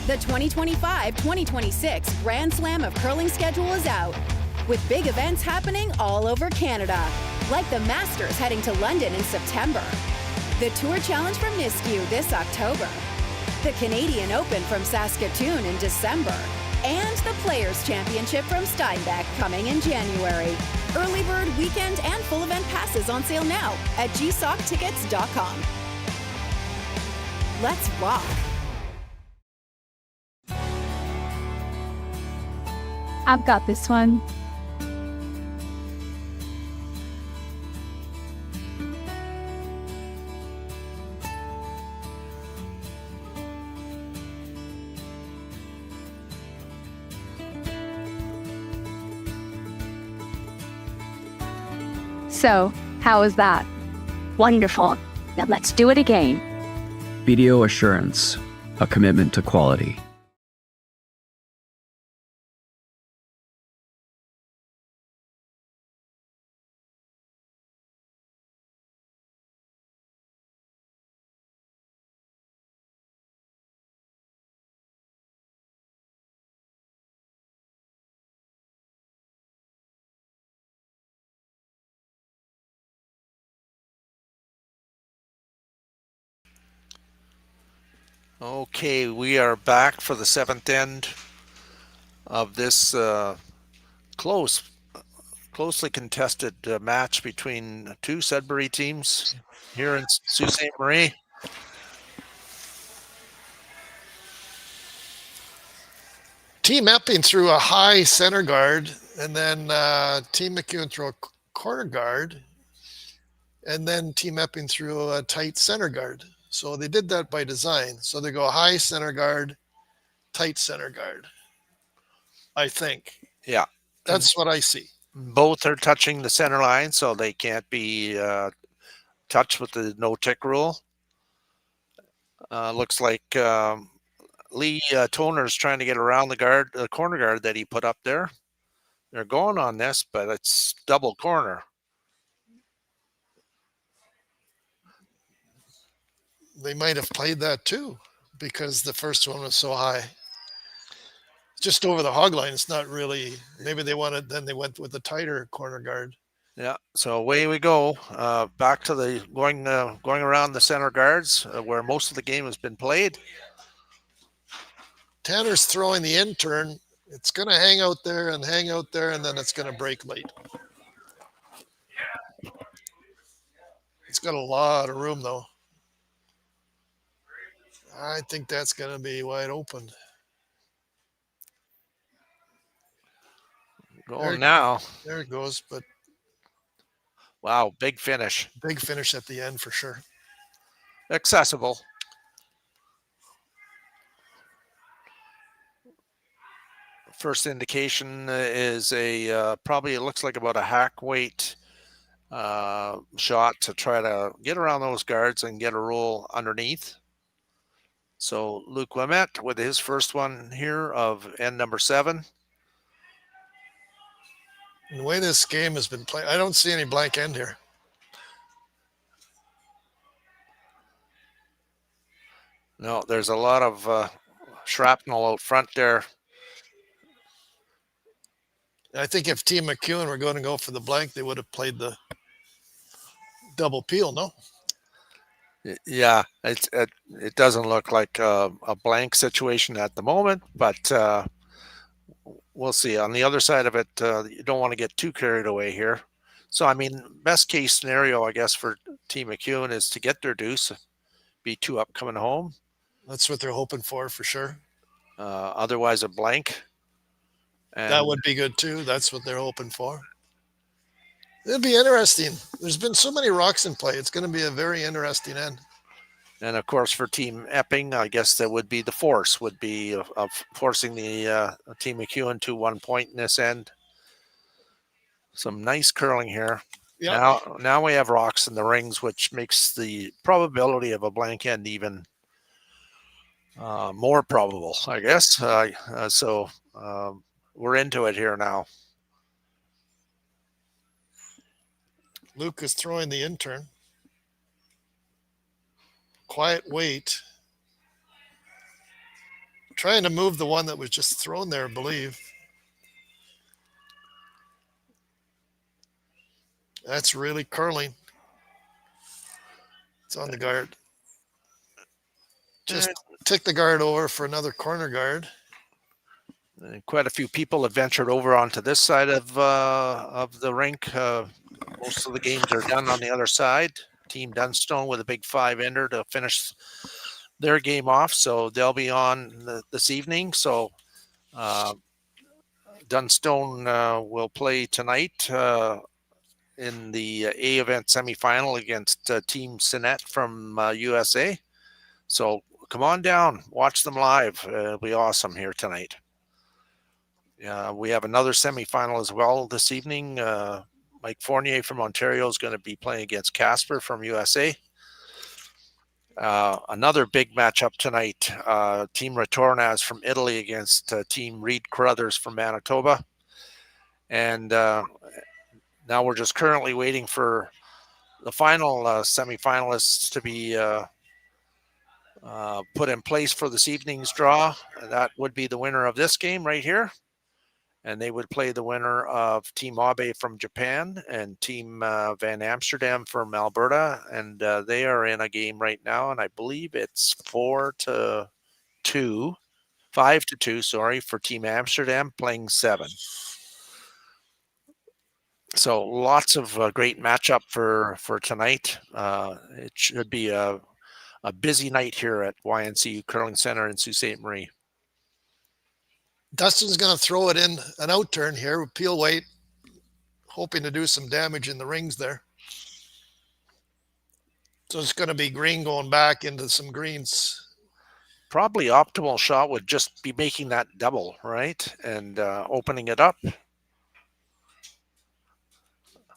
The 2025-2026 Grand Slam of Curling schedule is out, with big events happening all over Canada, like the Masters heading to London in September, the Tour Challenge from YNCU this October, the Canadian Open from Saskatoon in December, and the Players' Championship from Steinbach coming in January. Early bird weekend and full event passes on sale now at gsoctickets.com. Let's rock!
I've got this one.
So, how was that? Wonderful. Now let's do it again.
BDO Assurance, a commitment to quality.
Okay, we are back for the seventh end of this closely contested match between two Sudbury teams here in Sault Ste. Marie.
Team Epping threw a high center guard, and then Team MacEwan threw a corner guard, and then Team Epping threw a tight center guard. So they did that by design. So they go high center guard, tight center guard, I think.
Yeah.
That's what I see.
Both are touching the center line, so they can't be touched with the no-tick rule. Looks like Lee Toner's trying to get around the corner guard that he put up there. They're going on this, but it's double corner.
They might have played that too, because the first one was so high. Just over the hog line. It's not really, maybe they wanted, then they went with the tighter corner guard.
Yeah, so away we go. Back to the going around the center guards where most of the game has been played.
Tanner's throwing the in turn. It's going to hang out there, and then it's going to break late. It's got a lot of room, though. I think that's going to be wide open.
Going now.
There it goes, but
wow, big finish.
Big finish at the end for sure.
Accessible. First indication is a probably it looks like about a hack weight shot to try to get around those guards and get a roll underneath. So Luke Wimet with his first one here of end number 7.
The way this game has been played, I don't see any blank end here.
No, there's a lot of shrapnel out front there.
I think if Team MacEwan were going to go for the blank, they would have played the double peel, no?
Yeah, it doesn't look like a blank situation at the moment, but we'll see. On the other side of it, you don't want to get too carried away here. So, I mean, best case scenario, I guess, for Team MacEwan is to get their deuce, be 2 up coming home.
That's what they're hoping for sure.
Otherwise, a blank.
And that would be good too. That's what they're hoping for. It'll be interesting. There's been so many rocks in play. It's going to be a very interesting end.
And of course, for Team Epping, I guess that would be the force would be of forcing the Team MacEwan to 1 point in this end. Some nice curling here. Yep. Now we have rocks in the rings, which makes the probability of a blank end even more probable, I guess. So we're into it here now.
Luke is throwing the intern. Quiet wait. Trying to move the one that was just thrown there, I believe. That's really curling. It's on the guard. Just take the guard over for another corner guard.
And quite a few people have ventured over onto this side of the rink. Most of the games are done on the other side. Team Dunstone with a big 5-ender to finish their game off, so they'll be on this evening. So Dunstone will play tonight in the A event semifinal against Team Sinet from USA. So come on down, watch them live. It'll be awesome here tonight. We have another semifinal as well this evening. Mike Fournier from Ontario is going to be playing against Casper from USA. Another big matchup tonight. Team Retornaz from Italy against Team Reed Carruthers from Manitoba. And now we're just currently waiting for the final semifinalists to be put in place for this evening's draw. That would be the winner of this game right here. And they would play the winner of Team Abe from Japan and Team Van Amsterdam from Alberta. And they are in a game right now. And I believe it's 5-2, for Team Amsterdam playing 7. So lots of great matchup for tonight. It should be a busy night here at YNCU Curling Center in Sault Ste. Marie.
Dustin's going to throw it in an out turn here. Peel weight, hoping to do some damage in the rings there. So it's going to be green going back into some greens.
Probably optimal shot would just be making that double, right? And opening it up.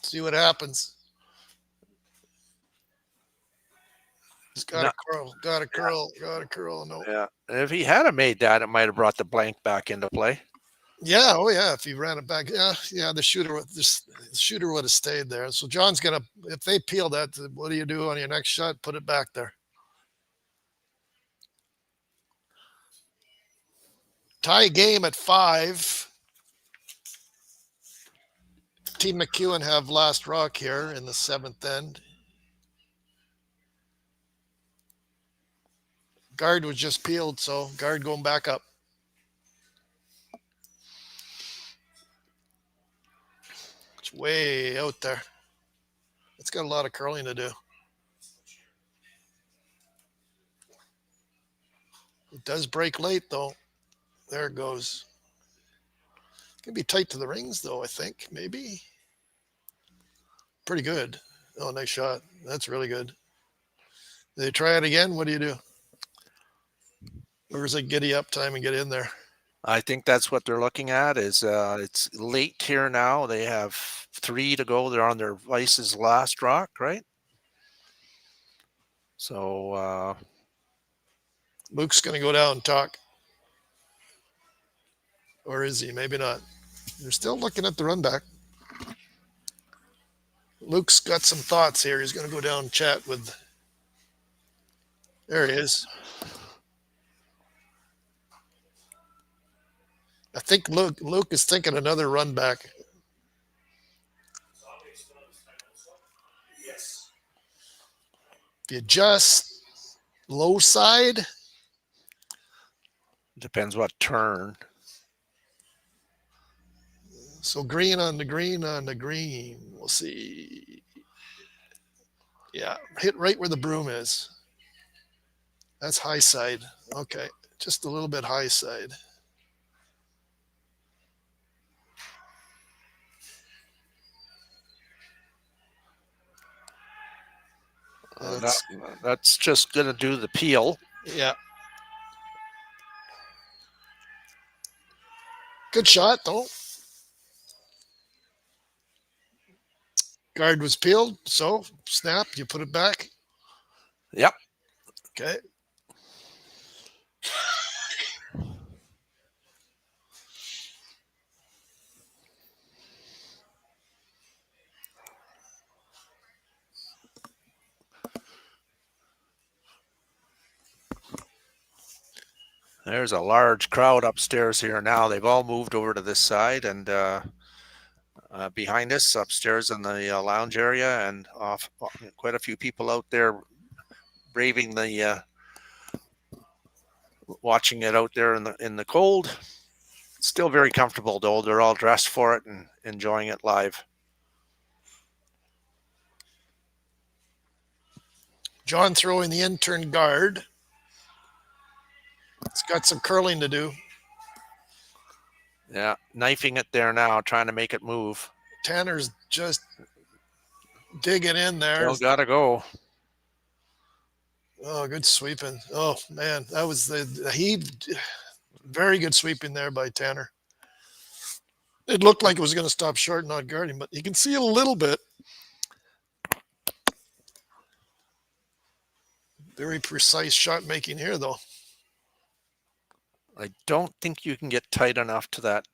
See what happens. It's got to curl. No.
Yeah. And if he had made that, it might have brought the blank back into play.
Yeah. Oh, yeah. If he ran it back. Yeah. The shooter would have stayed there. So John's going to, if they peel that, what do you do on your next shot? Put it back there. Tie game at 5. Team MacEwan have last rock here in the 7th end. Guard was just peeled, so guard going back up. It's way out there. It's got a lot of curling to do. It does break late, though. There it goes. It's going to be tight to the rings, though, I think. Maybe. Pretty good. Oh, nice shot. That's really good. Do they try it again? What do you do? Or is it giddy up time and get in there?
I think that's what they're looking at. Is it's late here now. They have 3 to go. They're on their Vice's last rock, right? So
Luke's going to go down and talk. Or is he? Maybe not. They're still looking at the run back. Luke's got some thoughts here. He's going to go down and chat with. There he is. I think Luke is thinking another run back. If you just low side.
Depends what turn.
So green on the green on the green. We'll see. Yeah, hit right where the broom is. That's high side. Okay, just a little bit high side.
That's just going to do the peel.
Yeah. Good shot, though. Guard was peeled, so snap, you put it back.
Yep.
Okay.
There's a large crowd upstairs here now. They've all moved over to this side, and behind us upstairs in the lounge area, and off quite a few people out there braving the watching it out there in the cold. Still very comfortable though. They're all dressed for it and enjoying it live.
John throwing the intern guard. It's got some curling to do.
Yeah, knifing it there now, trying to make it move.
Tanner's just digging in there.
Still gotta go.
Oh, good sweeping. Oh, man, that was the very good sweeping there by Tanner. It looked like it was going to stop short, not guarding, but you can see a little bit. Very precise shot making here, though.
I don't think you can get tight enough to that.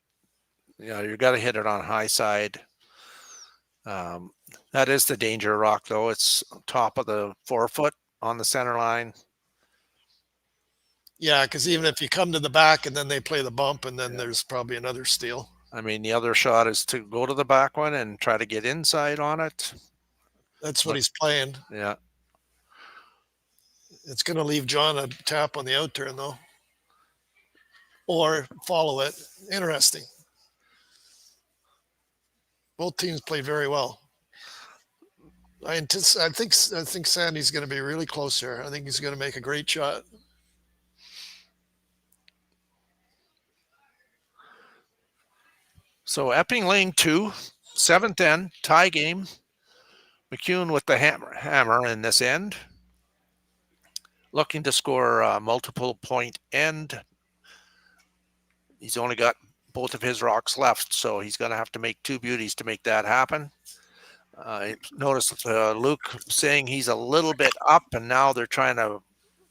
Yeah, you got to hit it on high side. That is the danger rock, though. It's top of the 4-foot on the center line.
Yeah, because even if you come to the back and then they play the bump, and then there's probably another steal.
I mean, the other shot is to go to the back one and try to get inside on it.
That's what he's playing.
Yeah.
It's going to leave John a tap on the out turn, though. Or follow it. Interesting. Both teams play very well. I think Sandy's going to be really close here. I think he's going to make a great shot.
So Epping laying 2, 7th end, tie game. MacEwan with the hammer in this end. Looking to score a multiple point end. He's only got both of his rocks left, so he's going to have to make 2 beauties to make that happen. Notice Luke saying he's a little bit up, and now they're trying to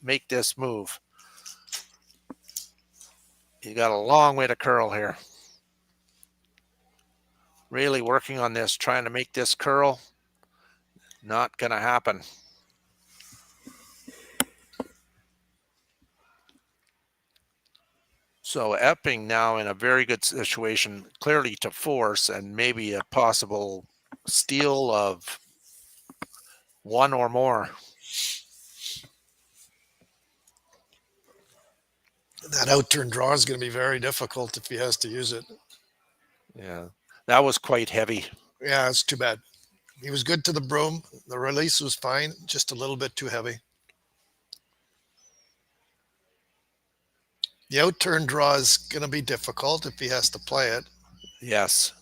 make this move. You got a long way to curl here. Really working on this, trying to make this curl. Not going to happen. So Epping now in a very good situation, clearly to force and maybe a possible steal of 1 or more.
That out turn draw is going to be very difficult if he has to use it.
Yeah, that was quite heavy.
Yeah, it's too bad. He was good to the broom. The release was fine, just a little bit too heavy. The out turn draw is going to be difficult if he has to play it.
Yes.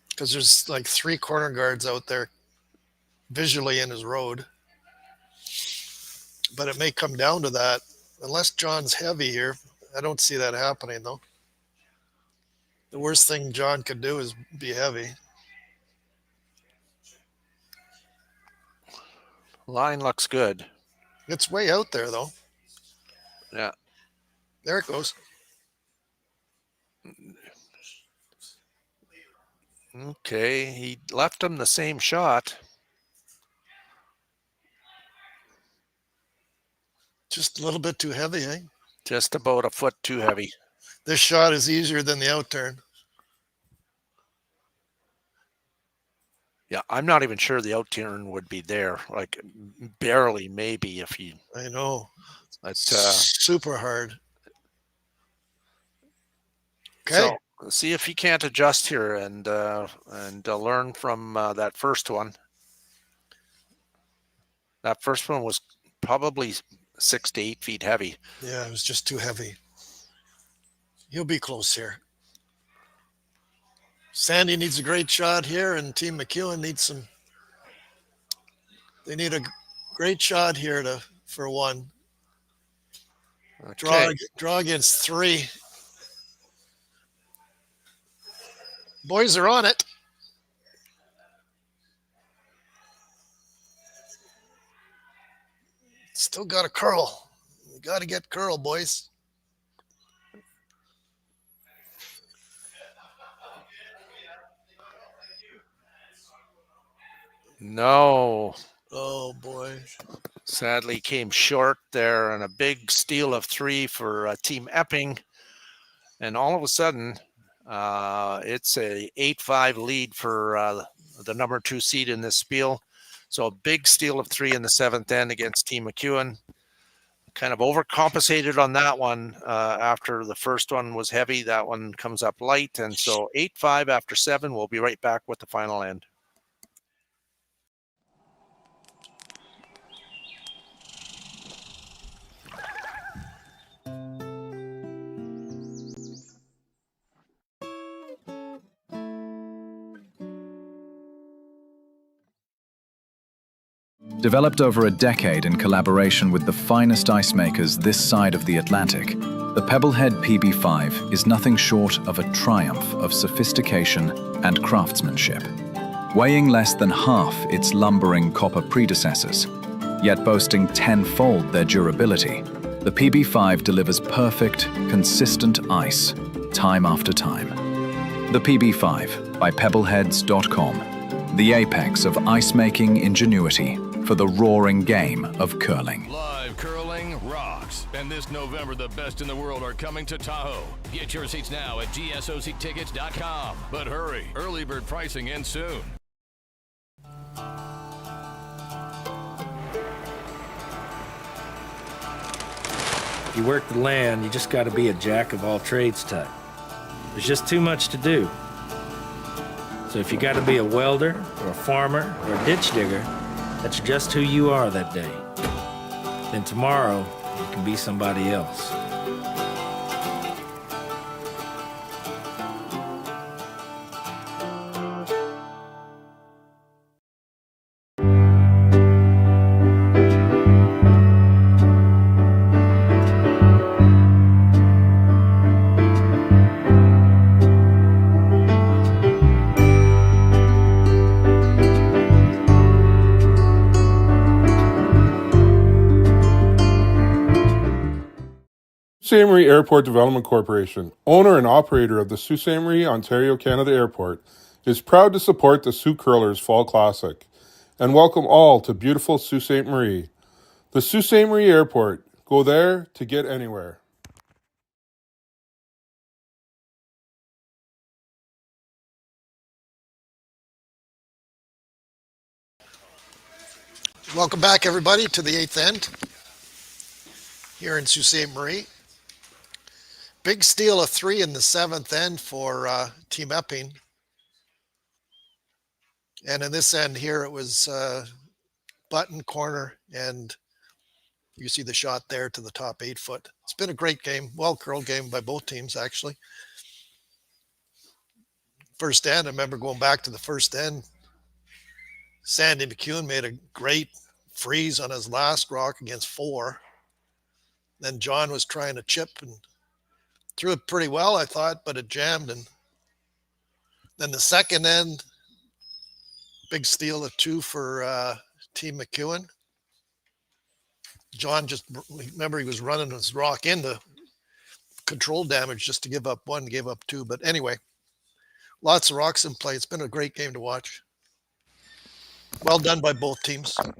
Because there's like 3 corner guards out there visually in his road. But it may come down to that. Unless John's heavy here, I don't see that happening, though. The worst thing John could do is be heavy.
Line looks good.
It's way out there, though.
Yeah.
There it goes.
Okay, he left him the same shot.
Just a little bit too heavy, eh?
Just about a foot too heavy.
This shot is easier than the out turn.
Yeah, I'm not even sure the out turn would be there. Like barely, maybe if you.
I know.
But
super hard. Okay.
So see if he can't adjust here and learn from that first one. That first one was probably 6 to 8 feet heavy.
Yeah, it was just too heavy. He'll be close here. Sandy needs a great shot here, and Team MacEwan needs some. They need a great shot here for one.
Okay.
Draw against 3. Boys are on it. Still got a curl. We got to get curl, boys.
No.
Oh, boy.
Sadly came short there, and a big steal of 3 for Team Epping. And all of a sudden, it's a 8-5 lead for the number 2 seed in this spiel. So a big steal of 3 in the 7th end against Team MacEwan. Kind of overcompensated on that one after the first one was heavy. That one comes up light. And so 8-5 after 7. We'll be right back with the final end.
Developed over a decade in collaboration with the finest ice makers this side of the Atlantic, the Pebblehead PB5 is nothing short of a triumph of sophistication and craftsmanship. Weighing less than half its lumbering copper predecessors, yet boasting 10-fold their durability, the PB5 delivers perfect, consistent ice, time after time. The PB5 by pebbleheads.com, the apex of ice-making ingenuity for the roaring game of curling.
Live curling rocks. And this November, the best in the world are coming to Tahoe. Get your seats now at gsoctickets.com. But hurry, early bird pricing ends soon.
If you work the land, you just got to be a jack of all trades type. There's just too much to do. So if you got to be a welder or a farmer or a ditch digger, that's just who you are that day. Then tomorrow, you can be somebody else.
Ste.Marie Airport Development Corporation, owner and operator of the Ste.Marie, Ontario, Canada Airport, is proud to support the Sioux Curlers Fall Classic and welcome all to beautiful Sault Ste. Marie. The Sault Ste. Marie Airport. Go there to get anywhere.
Welcome back, everybody, to the 8th end here in Sault Ste. Marie. Big steal of 3 in the 7th end for Team Epping. And in this end here, it was button, corner, and you see the shot there to the top 8 foot. It's been a great game, well-curled game by both teams, actually. First end, I remember going back to the first end. Sandy MacEwan made a great freeze on his last rock against 4. Then John was trying to chip and threw it pretty well, I thought, but it jammed. And then the second end, big steal of 2 for Team MacEwan. John just, remember, he was running his rock into control damage just to give up 1, gave up 2. But anyway, lots of rocks in play. It's been a great game to watch. Well done by both teams. And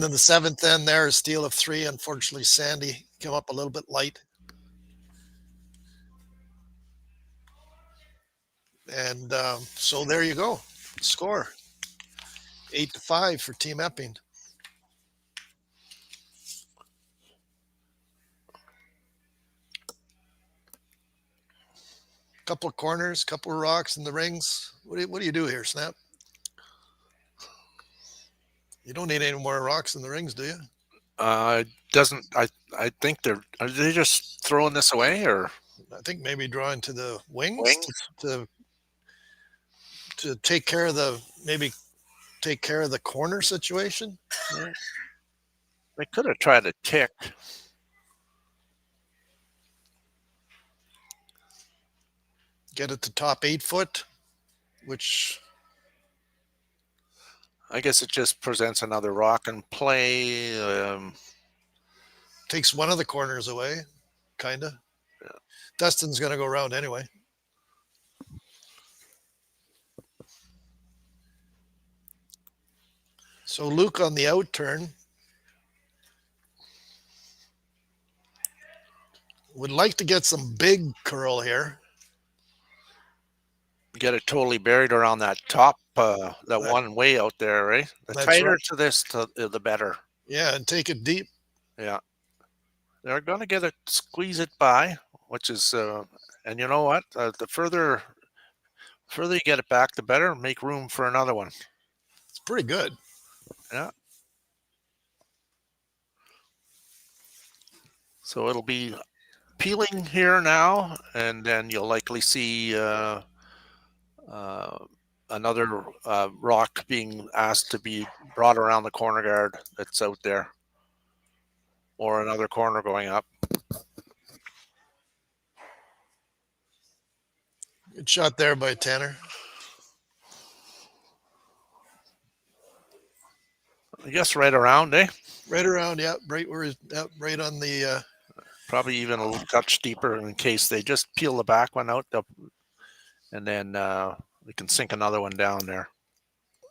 then in the 7th end there, a steal of 3. Unfortunately, Sandy came up a little bit light. And so there you go. Score 8-5 for Team Epping. Couple of corners, couple of rocks in the rings. What do you do here, Snap? You don't need any more rocks in the rings, do you?
Doesn't I think are they just throwing this away, or
I think maybe drawing to the wings? to take care of the corner situation.
Yeah. They could have tried a tick.
Get it to top 8 foot, which
I guess it just presents another rock and play.
Takes one of the corners away, kind of. Yeah. Dustin's going to go around anyway. So Luke on the out turn would like to get some big curl here.
Get it totally buried around that top, that one way out there, right? The tighter to this, the better.
Yeah, and take it deep.
Yeah. They're going to squeeze it by, which is, and you know what? The further you get it back, the better. Make room for another one.
It's pretty good.
Yeah. So it'll be peeling here now, and then you'll likely see another rock being asked to be brought around the corner guard that's out there, or another corner going up.
Good shot there by Tanner.
I guess right around, eh?
Right around, yeah. Right where, right on the.
Probably even a little touch deeper in case they just peel the back one out, and then we can sink another one down there.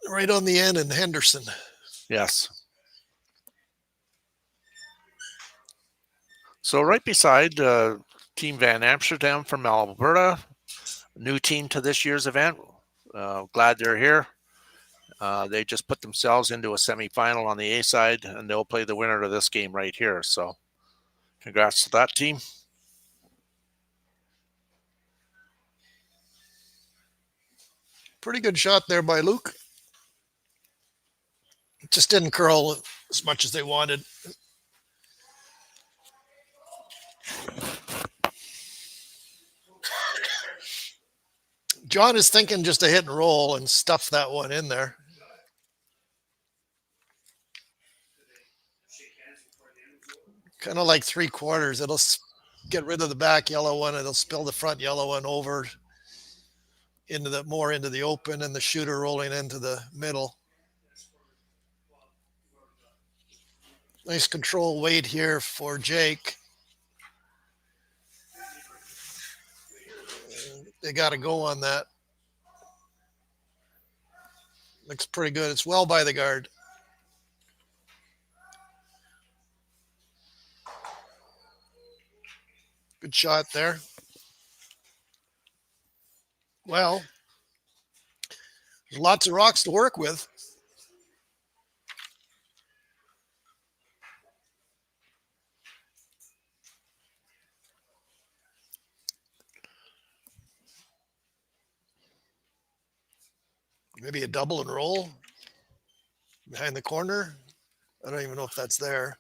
Right on the end in Henderson.
Yes. So right beside Team Van Amsterdam from Alberta, new team to this year's event. Glad they're here. They just put themselves into a semifinal on the A side, and they'll play the winner of this game right here. So congrats to that team.
Pretty good shot there by Luke. It just didn't curl as much as they wanted. John is thinking just a hit and roll and stuff that one in there. Kind of like 3/4. It'll get rid of the back yellow one. It'll spill the front yellow one over into the open, and the shooter rolling into the middle. Nice control weight here for Jake. They got to go on that. Looks pretty good. It's well by the guard. Good shot there. Well, there's lots of rocks to work with. Maybe a double and roll behind the corner. I don't even know if that's there.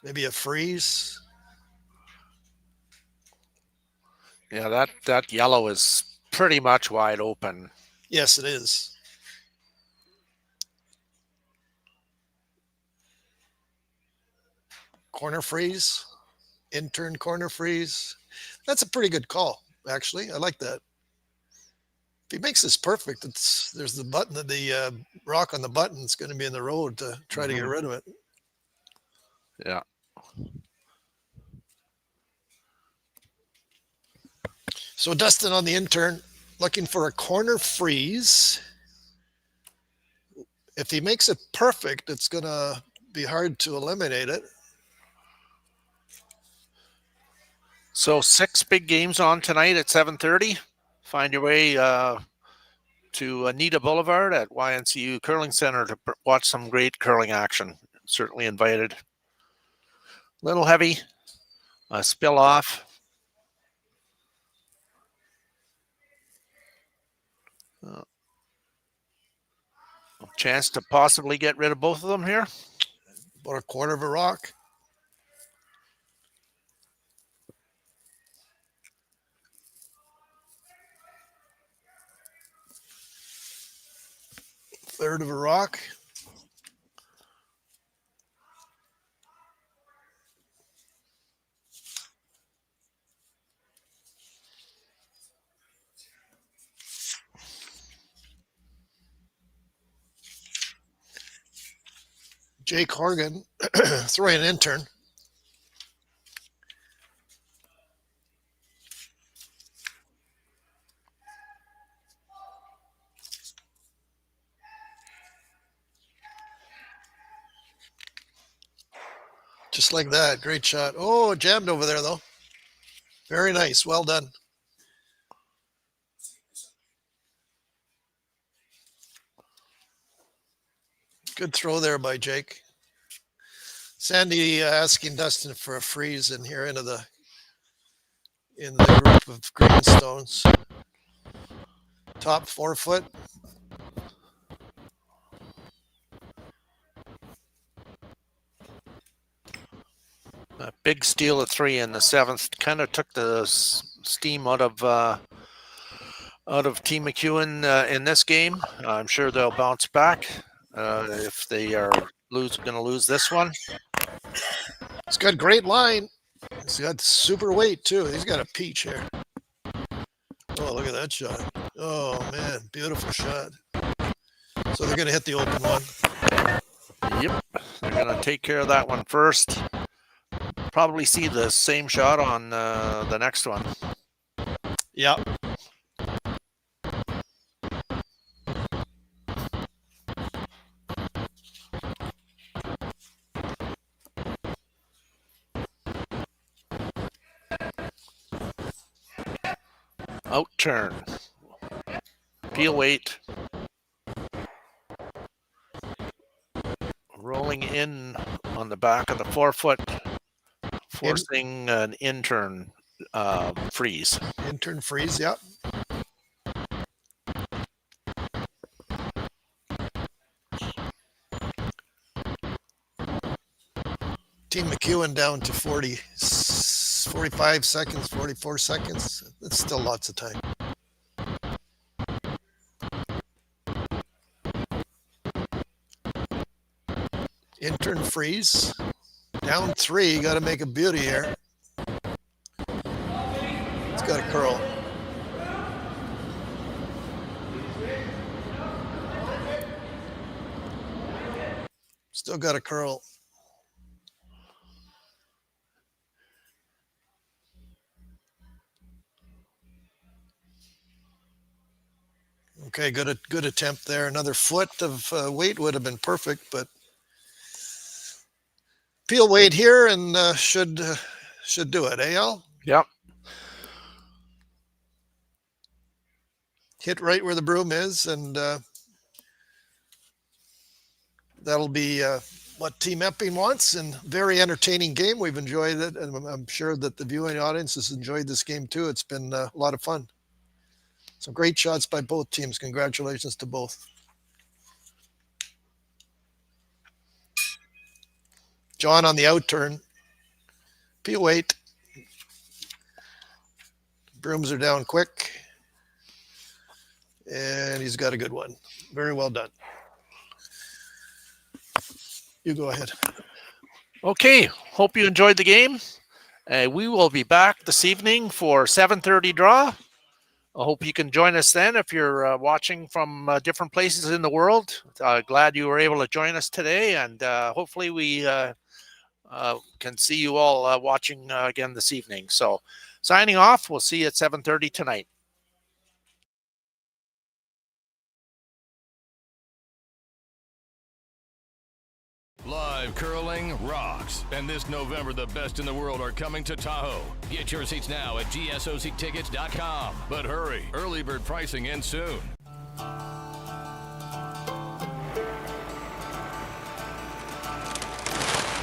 Maybe a freeze.
Yeah, that yellow is pretty much wide open.
Yes, it is. Corner freeze, intern corner freeze. That's a pretty good call, actually. I like that. If he makes this perfect, there's the button, the rock on the button is going to be in the road to try to get rid of it.
Yeah.
So Dustin on the intern looking for a corner freeze. If he makes it perfect, it's going to be hard to eliminate it.
So 6 big games on tonight at 7:30. Find your way to Anita Boulevard at YNCU Curling Center to watch some great curling action. Certainly invited. Little heavy, spill off. Chance to possibly get rid of both of them here.
About a quarter of a rock. Third of a rock. Jake Horgan throwing an intern. Just like that. Great shot. Oh, jammed over there, though. Very nice. Well done. Good throw there by Jake. Sandy asking Dustin for a freeze in here in the group of greenstones. Top 4 foot.
A big steal of 3 in the 7th. Kind of took the steam out of Team MacEwan in this game. I'm sure they'll bounce back if they are going to lose this one.
He's got great line. He's got super weight too. He's got a peach here. Oh, look at that shot. Oh man, beautiful shot. So they're going to hit the open one.
Yep, they're going to take care of that one first. Probably see the same shot on the next one.
Yep.
Out turn. Peel weight. Rolling in on the back of the 4 foot. Forcing an intern freeze.
Intern freeze, yep. Team MacEwan down to 45 seconds, 44 seconds. That's still lots of time. Intern freeze. Down 3, you got to make a beauty here. It's got a curl. Still got a curl. Okay, good attempt there. Another foot of weight would have been perfect, but peel weight here and should do it, Al?
Yep.
Hit right where the broom is, and that'll be what Team Epping wants, and very entertaining game. We've enjoyed it, and I'm sure that the viewing audience has enjoyed this game too. It's been a lot of fun. Some great shots by both teams. Congratulations to both. John on the out turn. Peel weight. Brooms are down quick. And he's got a good one. Very well done. You go ahead.
Okay. Hope you enjoyed the game. We will be back this evening for 7:30 draw. I hope you can join us then if you're watching from different places in the world. Glad you were able to join us today, and hopefully we can see you all watching again this evening. So signing off. We'll see you at 7:30 tonight.
Live 2025 curling rocks. And this November, the best in the world are coming to Tahoe. Get your seats now at gsoctickets.com. But hurry, early bird pricing ends soon.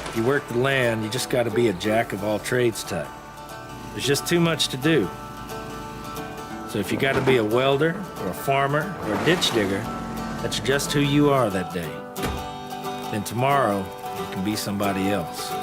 If you work the land, you just got to be a jack of all trades type. There's just too much to do. So if you got to be a welder or a farmer or a ditch digger, that's just who you are that day. Then tomorrow, you can be somebody else.